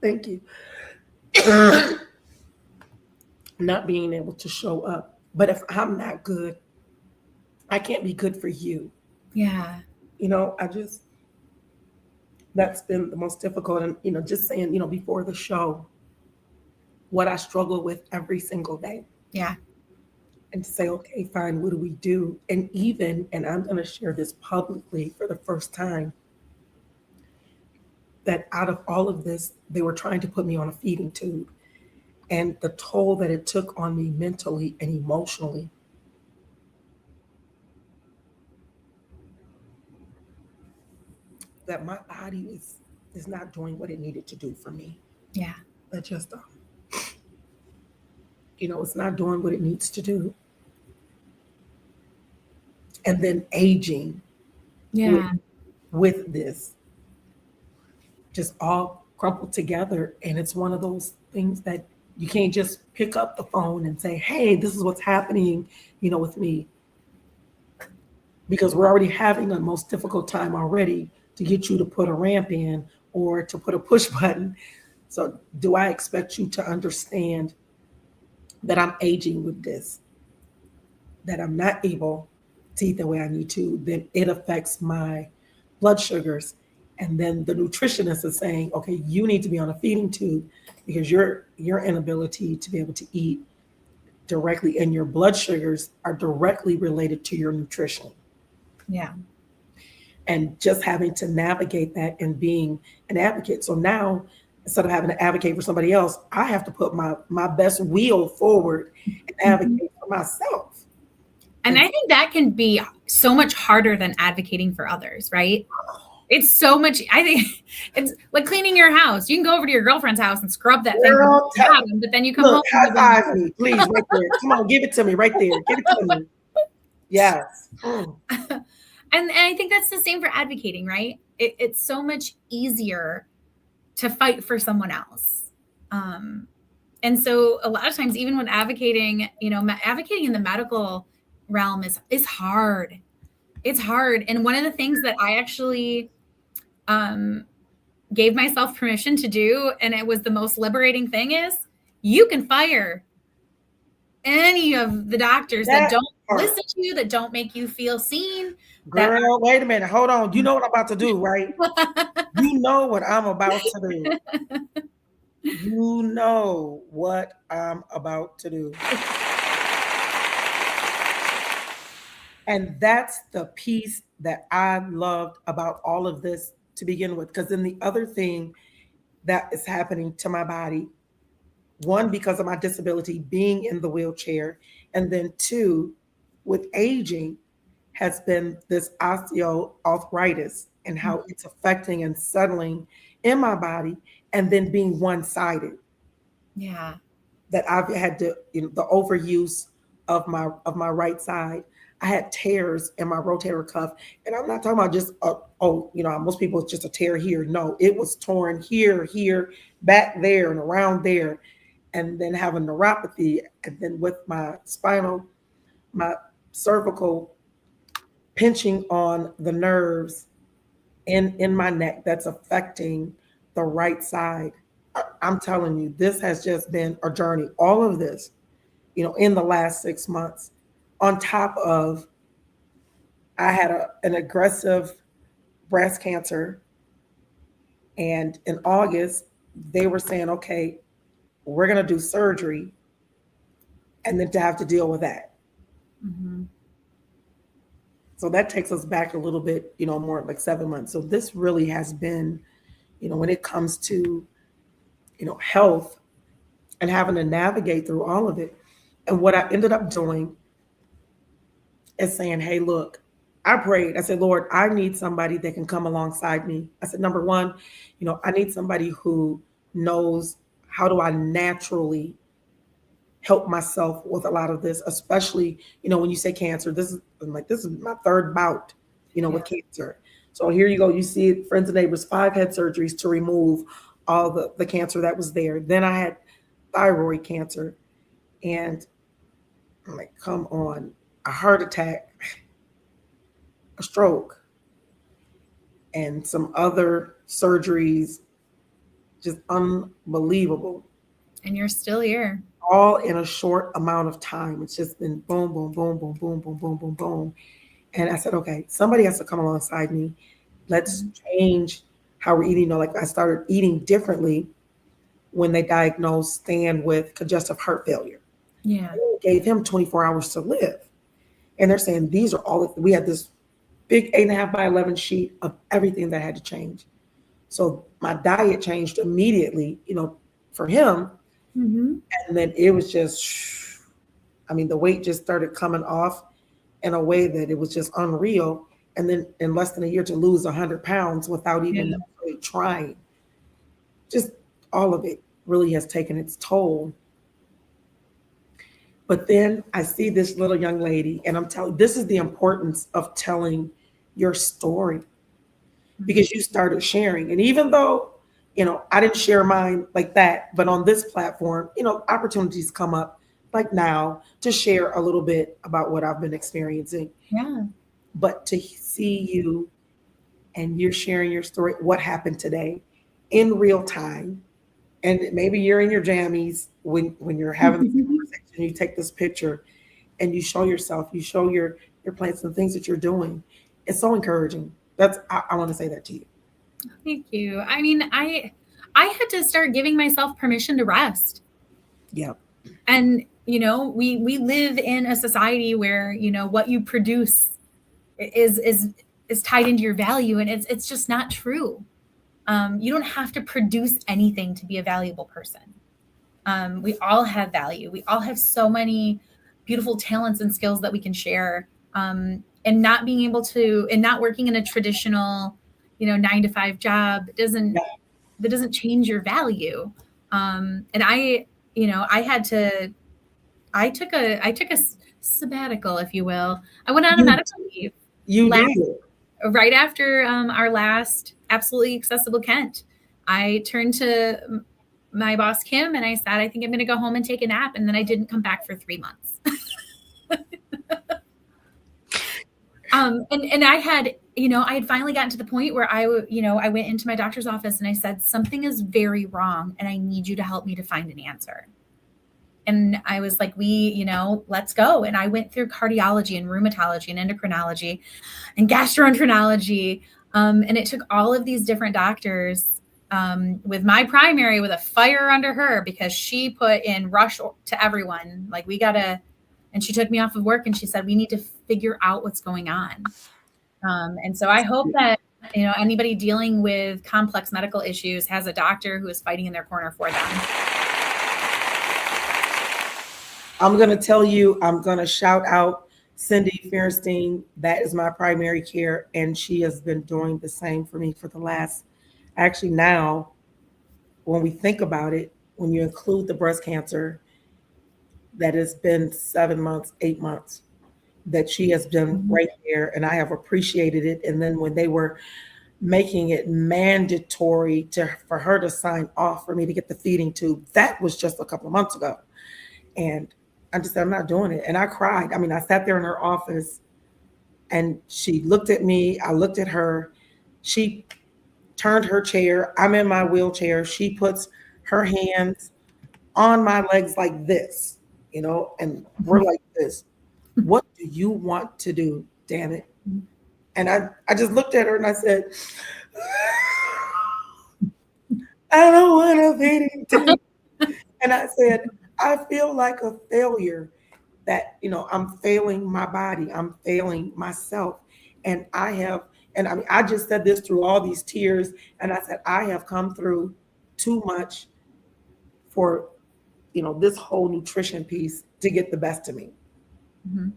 Thank you. Not being able to show up. But if I'm not good, I can't be good for you. Yeah. You know, that's been the most difficult. And, you know, just saying, you know, before the show, what I struggle with every single day. Yeah. And to say, okay, fine, what do we do? And I'm going to share this publicly for the first time, that out of all of this, they were trying to put me on a feeding tube. And the toll that it took on me mentally and emotionally. That my body is not doing what it needed to do for me. Yeah. That just, you know, it's not doing what it needs to do. And then aging. Yeah. With this, just all crumpled together. And it's one of those things that you can't just pick up the phone and say, hey, this is what's happening, you know, with me. Because we're already having the most difficult time already to get you to put a ramp in or to put a push button. So do I expect you to understand that I'm aging with this, that I'm not able to eat the way I need to? Then it affects my blood sugars. And then the nutritionist is saying, okay, you need to be on a feeding tube because your inability to be able to eat directly and your blood sugars are directly related to your nutrition. Yeah. And just having to navigate that and being an advocate. So now, instead of having to advocate for somebody else, I have to put my best wheel forward and advocate for myself. And I think that can be so much harder than advocating for others, right? It's so much. I think it's like cleaning your house. You can go over to your girlfriend's house and scrub that thing, but then you come home. High five me, please, right there. Come on, give it to me right there. Give it to me. Yes. And I think that's the same for advocating, right? It's so much easier to fight for someone else. And so a lot of times, even when advocating, you know, advocating in the medical realm is hard. It's hard. And one of the things that I actually gave myself permission to do, and it was the most liberating thing, is you can fire any of the doctors that don't listen to you, that don't make you feel seen. Girl, wait a minute. Hold on. You know what I'm about to do, right? You know what I'm about to do. You know what I'm about to do. And that's the piece that I loved about all of this to begin with. Because then the other thing that is happening to my body, one, because of my disability, being in the wheelchair, and then two, with aging, has been this osteoarthritis and how it's affecting and settling in my body. and then being one-sided. Yeah. That I've had to, the overuse of my right side. I had tears in my rotator cuff, and I'm not talking about just most people it's just a tear here. No, it was torn here, back there, and around there, and then having neuropathy, and then with my cervical pinching on the nerves in my neck that's affecting the right side. I'm telling you, this has just been a journey. All of this, in the last 6 months, on top of I had an aggressive breast cancer. And in August, they were saying, okay, we're going to do surgery and then to have to deal with that. Mm-hmm. So that takes us back a little bit, more like 7 months. So this really has been, when it comes to, health and having to navigate through all of it. And what I ended up doing is saying, hey, look, I prayed. I said, Lord, I need somebody that can come alongside me. I said, number one, I need somebody who knows how do I naturally help myself with a lot of this, especially, when you say cancer, this is my third bout, with cancer. So here you go. You see it, friends and neighbors, 5 head surgeries to remove all the cancer that was there. Then I had thyroid cancer, and I'm like, come on, a heart attack, a stroke, and some other surgeries, just unbelievable. And you're still here. All in a short amount of time. It's just been boom, boom, boom, boom, boom, boom, boom, boom, boom. And I said, okay, somebody has to come alongside me. Let's change how we're eating. Like I started eating differently when they diagnosed Stan with congestive heart failure. Yeah. They gave him 24 hours to live. And they're saying these are all, we had this big 8.5 by 11 sheet of everything that had to change. So my diet changed immediately, for him. Mm-hmm. And then it was just, the weight just started coming off in a way that it was just unreal. And then in less than a year to lose 100 pounds without even really trying, just all of it really has taken its toll. But then I see this little young lady, and I'm telling, this is the importance of telling your story, because you started sharing. And even though, I didn't share mine like that, but on this platform, opportunities come up like now to share a little bit about what I've been experiencing. Yeah. But to see you and you're sharing your story, what happened today in real time. And maybe you're in your jammies when you're having this conversation, you take this picture and you show yourself, you show your plans and things that you're doing. It's so encouraging. I want to say that to you. Thank you. I had to start giving myself permission to rest. Yeah. And, we live in a society where, what you produce is tied into your value, and it's just not true. You don't have to produce anything to be a valuable person. We all have value. We all have so many beautiful talents and skills that we can share. And not being able to, and not working in a traditional, 9-to-5 job that doesn't change your value. And I took a sabbatical, if you will. I went on a medical leave. You did. Right after our last Absolutely Accessible Kent. I turned to my boss, Kim, and I said, I think I'm going to go home and take a nap. And then I didn't come back for 3 months. And I had, I had finally gotten to the point where I went into my doctor's office and I said, something is very wrong and I need you to help me to find an answer. And I was like, let's go. And I went through cardiology and rheumatology and endocrinology and gastroenterology. And it took all of these different doctors, with my primary with a fire under her because she put in rush to everyone. Like and she took me off of work and she said, we need to figure out what's going on. And so I hope that, anybody dealing with complex medical issues has a doctor who is fighting in their corner for them. I'm going to tell you, I'm going to shout out Cindy Fierstein. That is my primary care. And she has been doing the same for me for the last, actually now, when we think about it, when you include the breast cancer, that has been 7 months, 8 months, that she has been right there, and I have appreciated it. And then when they were making it mandatory for her to sign off for me to get the feeding tube, that was just a couple of months ago. And I just said, I'm not doing it. And I cried. I mean, I sat there in her office and she looked at me. I looked at her. She turned her chair. I'm in my wheelchair. She puts her hands on my legs like this, and we're like this. What do you want to do? Damn it. And I just looked at her and I said, I don't want a feeding tube. And I said, I feel like a failure, that, I'm failing my body. I'm failing myself. And I mean, I just said this through all these tears. And I said, I have come through too much for, this whole nutrition piece to get the best of me. Mm-hmm.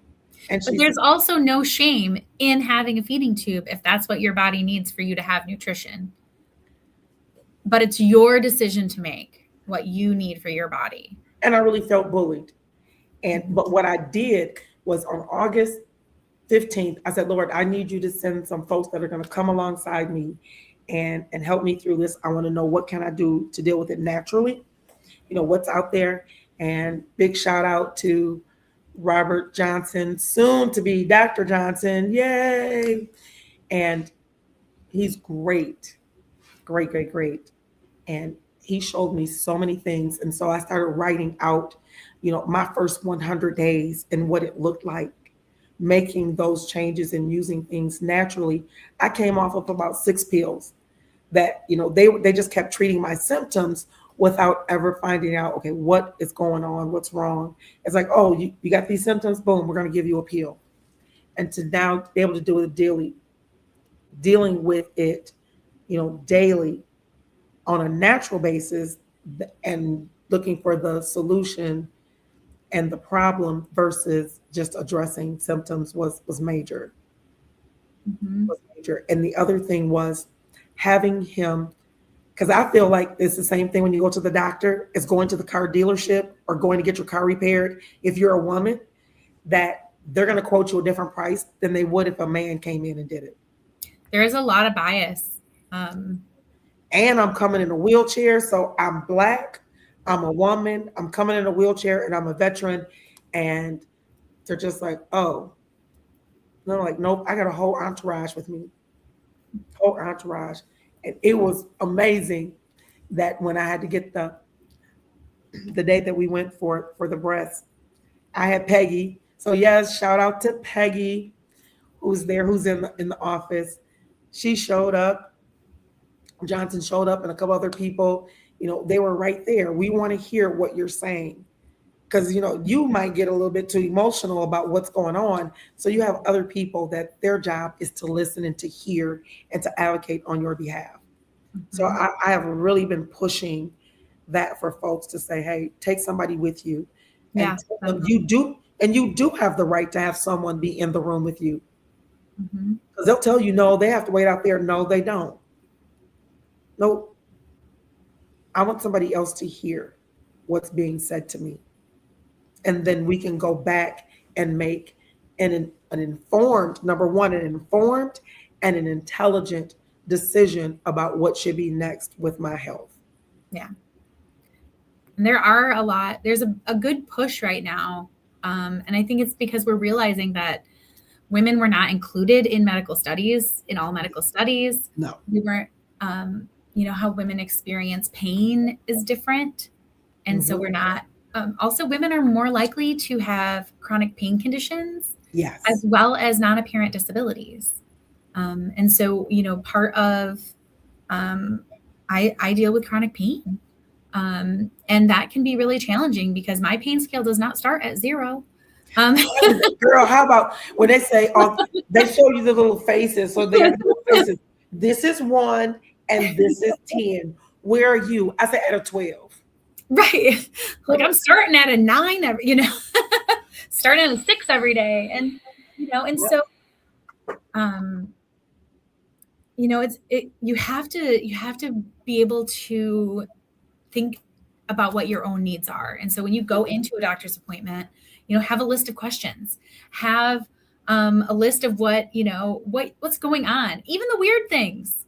But there's also no shame in having a feeding tube if that's what your body needs for you to have nutrition. But it's your decision to make what you need for your body. And I really felt bullied. But what I did was on August 15th, I said, Lord, I need you to send some folks that are going to come alongside me and help me through this. I want to know, what can I do to deal with it naturally? What's out there. And big shout out to Robert Johnson, soon to be Dr. Johnson. Yay. And he's great. Great. And he showed me so many things. And so I started writing out, my first 100 days and what it looked like, making those changes and using things naturally. I came off of about 6 pills that, they just kept treating my symptoms without ever finding out, okay, what is going on? What's wrong? It's like, oh, you got these symptoms, boom, we're going to give you a pill. And to now be able to do it daily, dealing with it, daily on a natural basis and looking for the solution and the problem versus just addressing symptoms was major. Mm-hmm. Was major. And the other thing was having him, because I feel like it's the same thing when you go to the doctor, it's going to the car dealership or going to get your car repaired. If you're a woman, that they're going to quote you a different price than they would if a man came in and did it. There is a lot of bias. And I'm coming in a wheelchair, so I'm Black, I'm a woman, I'm coming in a wheelchair, and I'm a veteran. And they're just like, oh. And I'm like, nope, I got a whole entourage with me. Whole entourage. And it was amazing that when I had to get the day that we went for the breast, I had Peggy. So yes, shout out to Peggy, who's there, who's in the office. She showed up. Johnson showed up, and a couple other people. They were right there. We want to hear what you're saying, because you might get a little bit too emotional about what's going on. So you have other people that their job is to listen and to hear and to advocate on your behalf. Mm-hmm. So I have really been pushing that for folks to say, hey, take somebody with you. Yeah, and you do have the right to have someone be in the room with you. Mm-hmm. Because they'll tell you, no, they have to wait out there. No, they don't. Nope. I want somebody else to hear what's being said to me. And then we can go back and make an informed, number one, an informed and an intelligent decision about what should be next with my health. Yeah. And there's a good push right now. And I think it's because we're realizing that women were not included in medical studies, in all medical studies. No. We weren't, how women experience pain is different. And Mm-hmm. so we're not, also women are more likely to have chronic pain conditions, yes, as well as non-apparent disabilities. And so, part of, I deal with chronic pain. And that can be really challenging because my pain scale does not start at 0. Girl, how about when they say, they show you the little faces. So they have the little faces. This is 1 and this is 10. Where are you? I said at a 12. Right. Like I'm starting at a 9 starting at a 6 every day. And, so, you have to be able to think about what your own needs are. And so when you go into a doctor's appointment, have a list of questions, have a list of what, what's going on, even the weird things.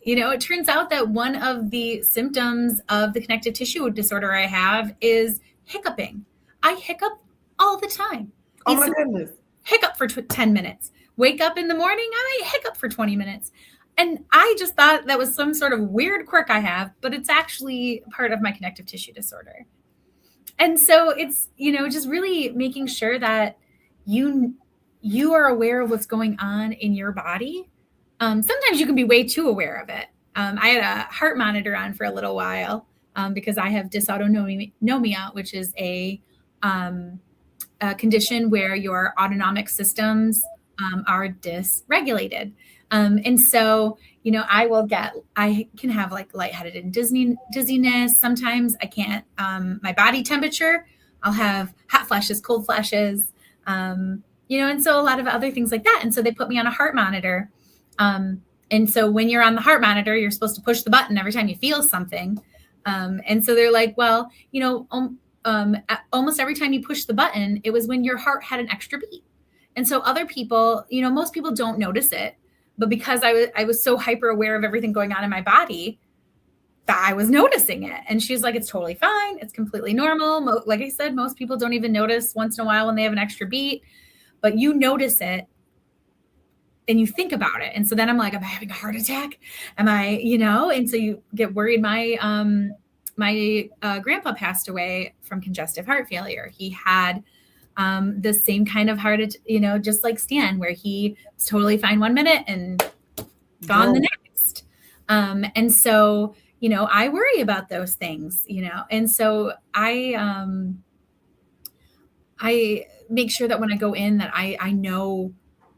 It turns out that one of the symptoms of the connective tissue disorder I have is hiccuping. I hiccup all the time. Oh my goodness. Hiccup for 10 minutes. Wake up in the morning, I hiccup for 20 minutes. And I just thought that was some sort of weird quirk I have, but it's actually part of my connective tissue disorder. And so it's, just really making sure that you are aware of what's going on in your body. Sometimes you can be way too aware of it. I had a heart monitor on for a little while because I have dysautonomia, which is a condition where your autonomic systems are dysregulated. And so, I can have like lightheaded and dizziness. Sometimes I can't, my body temperature, I'll have hot flashes, cold flashes, and so a lot of other things like that. And so they put me on a heart monitor. And so when you're on the heart monitor, you're supposed to push the button every time you feel something. And so they're like, well, almost every time you push the button, it was when your heart had an extra beat. And so other people, most people don't notice it, but because I was so hyper aware of everything going on in my body that I was noticing it. And she's like, it's totally fine. It's completely normal. Like I said, most people don't even notice once in a while when they have an extra beat, but you notice it and you think about it. And so then I'm like, am I having a heart attack? Am I, and so you get worried. My grandpa passed away from congestive heart failure. He had the same kind of heart, just like Stan, where he was totally fine 1 minute and gone the next. And so, I worry about those things, and so I make sure that when I go in that I know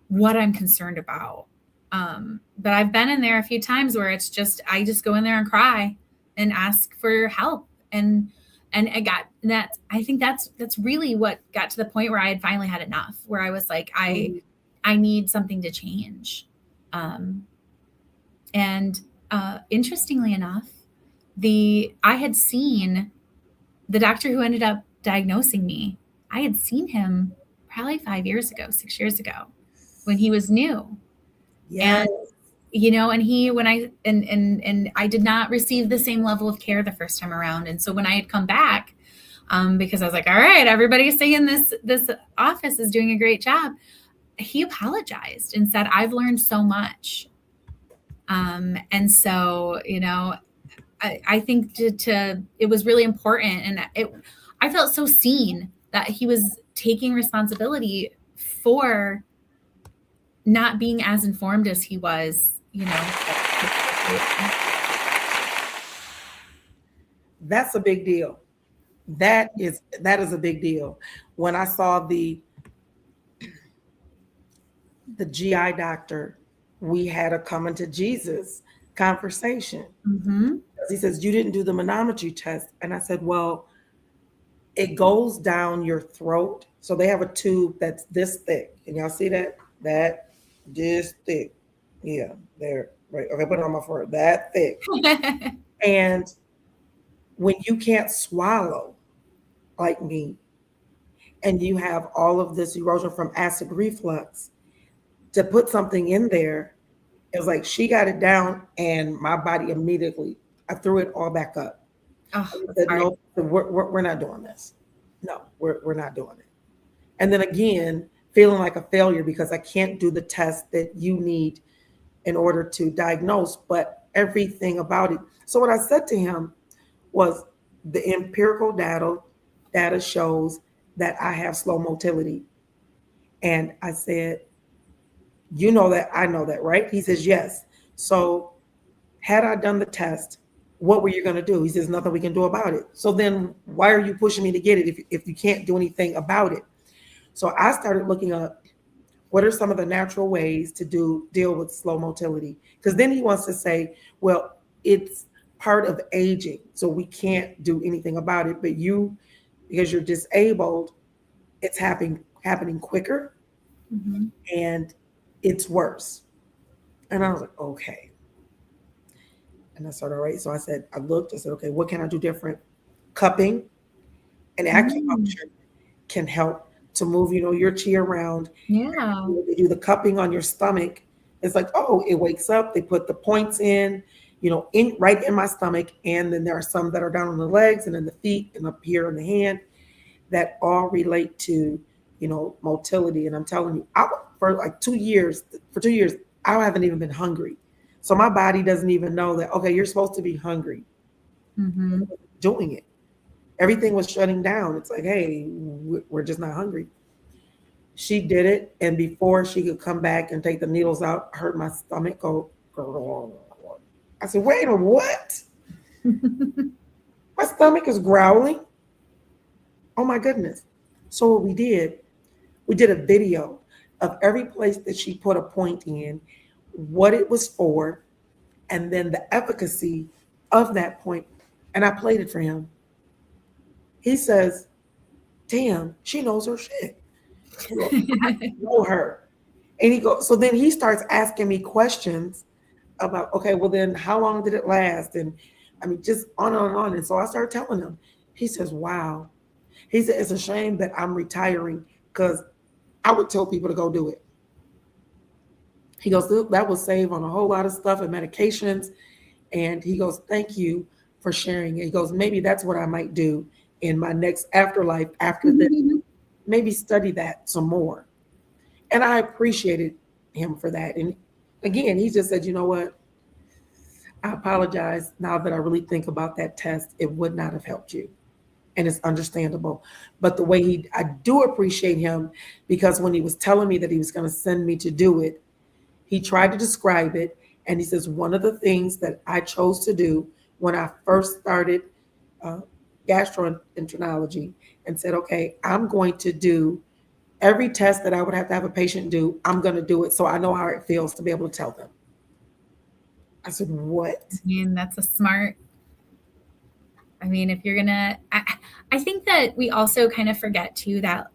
what I'm concerned about. But I've been in there a few times where it's just, I just go in there and cry and ask for help. And I got that. I think that's really what got to the point where I had finally had enough, where I was like, I need something to change. And interestingly enough, I had seen the doctor who ended up diagnosing me. I had seen him probably 6 years ago when he was new. Yes. And I did not receive the same level of care the first time around. And so when I had come back, because I was like, all right, everybody's saying this office is doing a great job, he apologized and said, I've learned so much. And so, I think it was really important. And I felt so seen that he was taking responsibility for not being as informed as he was, That's a big deal. That is a big deal. When I saw the GI doctor, we had a coming to Jesus conversation. Mm-hmm. He says, you didn't do the manometry test. And I said, well, it goes down your throat. So they have a tube that's this thick. Can y'all see that? This thick. Yeah, there. Right. Okay, put it on my forehead. That thick. And when you can't swallow like me, and you have all of this erosion from acid reflux, to put something in there, it was like she got it down and my body immediately, I threw it all back up. Oh, I said, no, we're not doing this. No, we're not doing it. And then again, feeling like a failure because I can't do the test that you need in order to diagnose, but everything about it. So what I said to him was, the empirical data shows that I have slow motility. And I said, you know that, I know that, right? He says, yes. So had I done the test, what were you going to do? He says, nothing we can do about it. So then why are you pushing me to get it if you can't do anything about it? So I started looking up, what are some of the natural ways to deal with slow motility? Because then he wants to say, well, it's part of aging, so we can't do anything about it. But you, because you're disabled, it's happening quicker, mm-hmm. and it's worse. And I was like, okay. And I said, all right. So I said, I looked, I said, okay, what can I do different? Cupping and Mm. acupuncture can help to move, your chi around. Yeah. They do the cupping on your stomach. It's like, oh, it wakes up. They put the points in, in right in my stomach. And then there are some that are down on the legs and in the feet and up here in the hand that all relate to, motility. And I'm telling you, for 2 years, I haven't even been hungry. So my body doesn't even know that, okay, you're supposed to be hungry. Mm-hmm. Doing it. Everything was shutting down. It's like, hey, we're just not hungry. She did it, and before she could come back and take the needles out, I heard my stomach go. I said, wait a what? My stomach is growling. Oh my goodness. So what we did a video of every place that she put a point in, what it was for, and then the efficacy of that point. And I played it for him. He says, damn, she knows her shit. I know her. And he goes, so then he starts asking me questions about, okay, well then how long did it last? And I mean, just on and on. And so I started telling him. He says, wow. He said, it's a shame that I'm retiring because I would tell people to go do it. He goes, that will save on a whole lot of stuff and medications. And he goes, thank you for sharing it. He goes, maybe that's what I might do in my next afterlife after this. Maybe study that some more. And I appreciated him for that. And again, he just said, you know what? I apologize. Now that I really think about that test, it would not have helped you. And it's understandable. But the way I do appreciate him because when he was telling me that he was going to send me to do it, he tried to describe it. And he says, one of the things that I chose to do when I first started gastroenterology and said, okay, I'm going to do every test that I would have to have a patient do. I'm going to do it so I know how it feels to be able to tell them. I said, what? I mean, that's a smart. I mean, if you're going to, I think that we also kind of forget too that,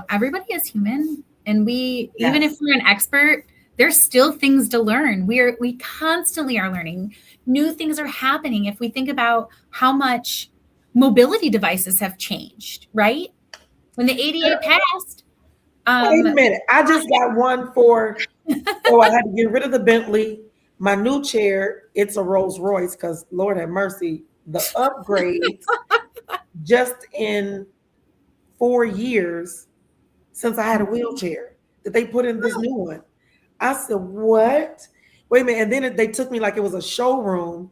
everybody is human and even if we're an expert, there's still things to learn. We constantly are learning. New things are happening. If we think about how much mobility devices have changed, right? When the ADA passed. Wait a minute. I just got one so I had to get rid of the Bentley. My new chair, it's a Rolls Royce because Lord have mercy, the upgrades just in 4 years since I had a wheelchair that they put in this new one. I said, what? Wait a minute. And then they took me like it was a showroom.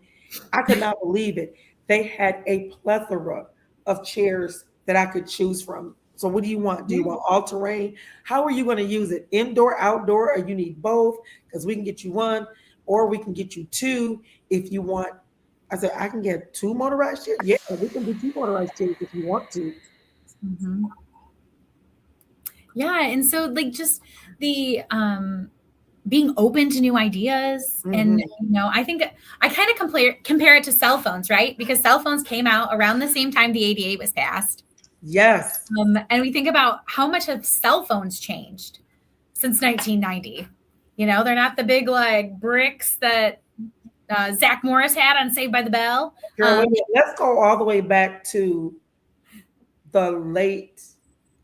I could not believe it. They had a plethora of chairs that I could choose from. So what do you want? Do you want all terrain? How are you going to use it? Indoor, outdoor, or you need both? Because we can get you one or we can get you two if you want. I said, I can get 2 motorized chairs. Yeah, we can do 2 motorized chairs if you want to. Mm-hmm. Yeah. And so like just the being open to new ideas. Mm-hmm. And, I think I kind of compare it to cell phones, right? Because cell phones came out around the same time the ADA was passed. Yes. And we think about how much have cell phones changed since 1990. They're not the big like bricks that Zach Morris had on Saved by the Bell. Girl, let's go all the way back to the late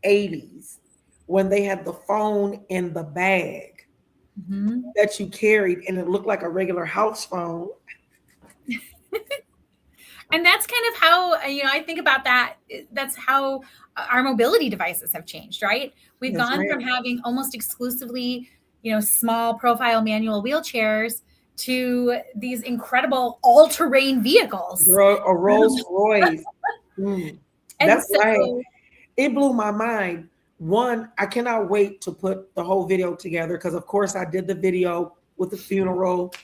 80s when they had the phone in the bag that you carried and it looked like a regular house phone. And that's kind of how, I think about that. That's how our mobility devices have changed, right? We've gone from having almost exclusively, small profile manual wheelchairs to these incredible all-terrain vehicles. Girl, a Rolls Royce. That's right. It blew my mind. One, I cannot wait to put the whole video together because, of course, I did the video with the funeral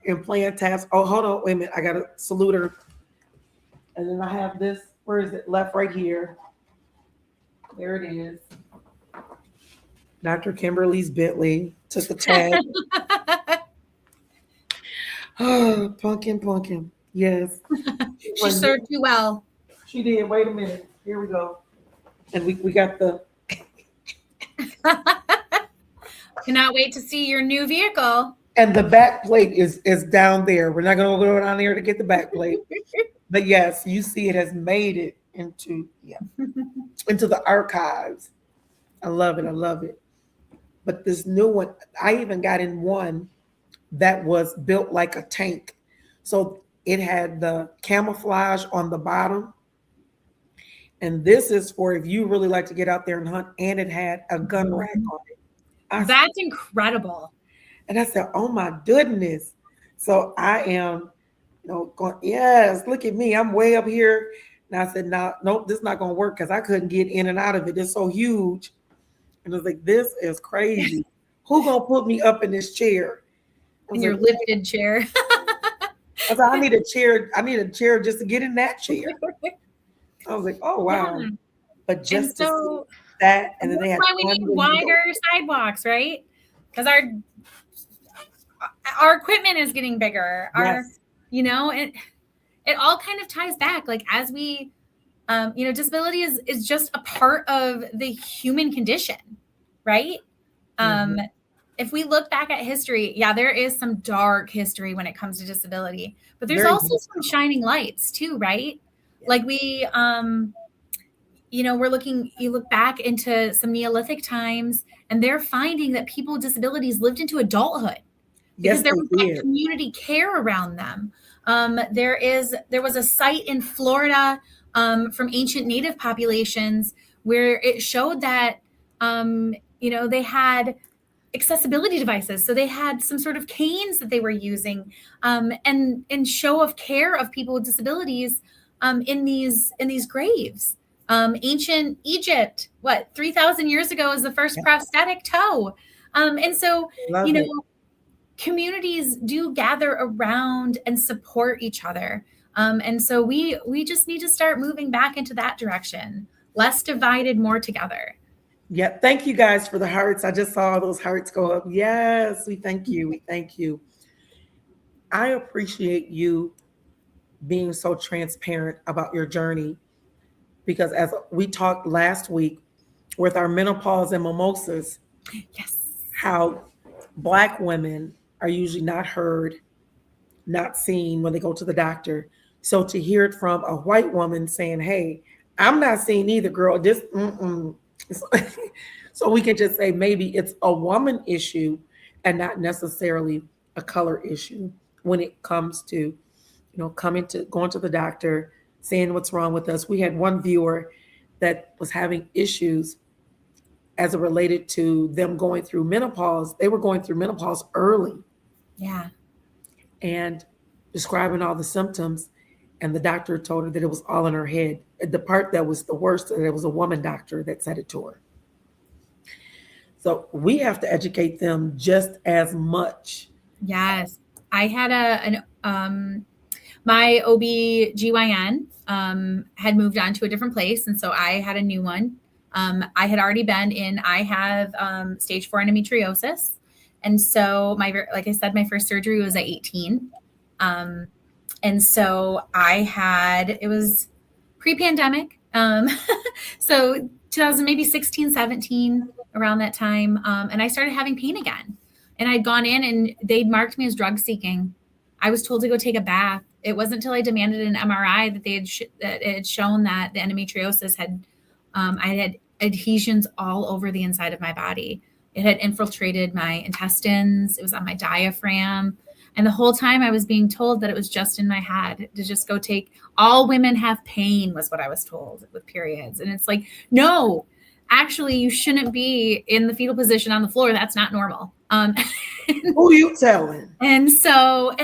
and playing taps. Oh, hold on. Wait a minute. I got to salute her. And then I have this. Where is it? Left right here. There it is. Dr. Kimberly's Bentley took the tag. Oh, pumpkin. Yes. She served you well. She did. Wait a minute. Here we go. And we got the. Cannot wait to see your new vehicle. And the back plate is down there. We're not going to go down there to get the back plate. But yes, you see it has made it into the archives. I love it. I love it. But this new one, I even got in one that was built like a tank. So it had the camouflage on the bottom. And this is for if you really like to get out there and hunt, and it had a gun rack on it. That's incredible. And I said, oh my goodness. So I am, going, yes, look at me. I'm way up here. And I said, no, nope, this is not going to work because I couldn't get in and out of it. It's so huge. And I was like, this is crazy. Who going to put me up in this chair? In your lifted chair. I said, I need a chair. I need a chair just to get in that chair. I was like, oh, wow. Yeah. But just to see that. And then they had why we need wider sidewalks, right? Because our equipment is getting bigger. Yes. It all kind of ties back. Like as we, disability is just a part of the human condition, right? If we look back at history, there is some dark history when it comes to disability, but there's also some shining lights too, right? Yeah. Like you look back into some Neolithic times and they're finding that people with disabilities lived into adulthood because there was that community care around them. There was a site in Florida from ancient native populations where it showed that, they had accessibility devices. So they had some sort of canes that they were using and in show of care of people with disabilities in these graves. Ancient Egypt, 3,000 years ago is the first prosthetic toe. And so, communities do gather around and support each other. And so we just need to start moving back into that direction. Less divided, more together. Yeah. Thank you guys for the hearts. I just saw those hearts go up. Yes. We thank you. We thank you. I appreciate you being so transparent about your journey because as we talked last week with our menopause and mimosas, how Black women are usually not heard, not seen when they go to the doctor. So to hear it from a white woman saying, hey, I'm not seen either, girl. This, So we can just say maybe it's a woman issue and not necessarily a color issue when it comes to, going to the doctor, saying what's wrong with us. We had one viewer that was having issues as it related to them going through menopause. They were going through menopause early. Yeah. And describing all the symptoms. And the doctor told her that it was all in her head. The part that was the worst, that it was a woman doctor that said it to her. So we have to educate them just as much. Yes. I had my OB-GYN had moved on to a different place. And so I had a new one. I had already I have stage 4 endometriosis. And so like I said, my first surgery was at 18. And so it was pre-pandemic. So 2016, 17, around that time. And I started having pain again. And I'd gone in and they'd marked me as drug seeking. I was told to go take a bath. It wasn't until I demanded an MRI that that it had shown that the endometriosis I had adhesions all over the inside of my body. It had infiltrated my intestines. It was on my diaphragm. And the whole time I was being told that it was just in my head to just go all women have pain was what I was told with periods. And it's like, no, actually you shouldn't be in the fetal position on the floor. That's not normal. Who are you telling? And so,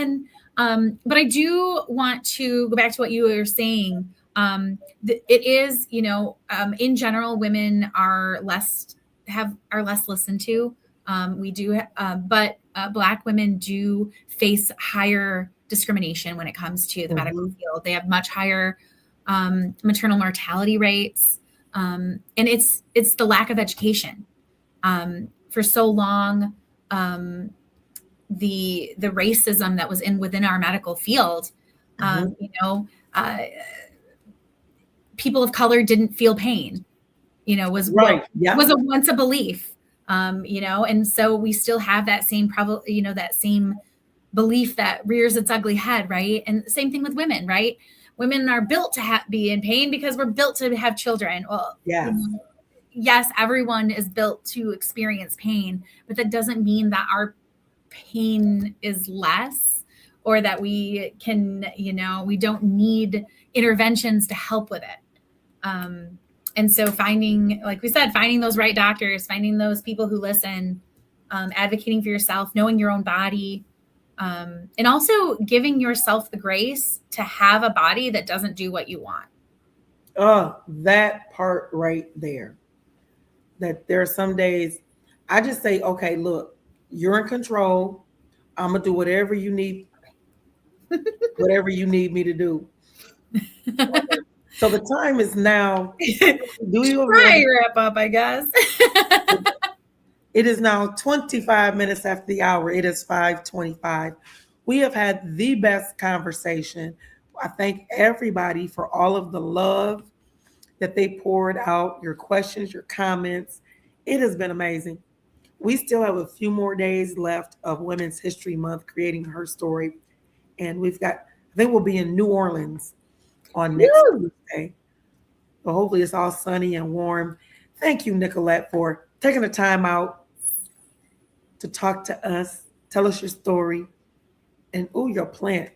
but I do want to go back to what you were saying. It is, in general, women are less listened to. We do, but Black women do face higher discrimination when it comes to the medical field. They have much higher maternal mortality rates, and it's the lack of education. For so long, the racism that was within our medical field, people of color didn't feel pain. Was once a belief. And so we still have that same that same belief that rears its ugly head, right? And same thing with women, right? Women are built to be in pain because we're built to have children. Well, Yes. Yes, everyone is built to experience pain, but that doesn't mean that our pain is less, or that we can, we don't need interventions to help with it. And so finding, like we said, finding those right doctors, finding those people who listen, advocating for yourself, knowing your own body, and also giving yourself the grace to have a body that doesn't do what you want. Oh, that part right there. That there are some days I just say, okay, look, you're in control. I'm gonna do whatever you need me to do. So the time is now. Do you wrap up, I guess. It is now 25 minutes after the hour. It is 5:25. We have had the best conversation. I thank everybody for all of the love that they poured out, your questions, your comments. It has been amazing. We still have a few more days left of Women's History Month, creating her story. And I think we'll be in New Orleans on next Tuesday. So hopefully it's all sunny and warm. Thank you, Nicholette, for taking the time out to talk to us, tell us your story. And your plant.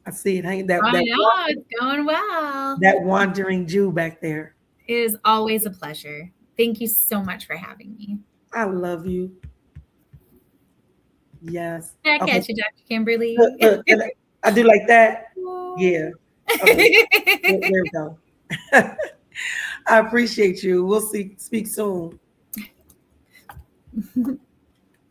I see it hanging. It's going well. That wandering Jew back there. It is always a pleasure. Thank you so much for having me. I love you. Yes. Back at you, Dr. Kimberly. Look, I do like that. Yeah. Okay. There we go. I appreciate you. We'll speak soon.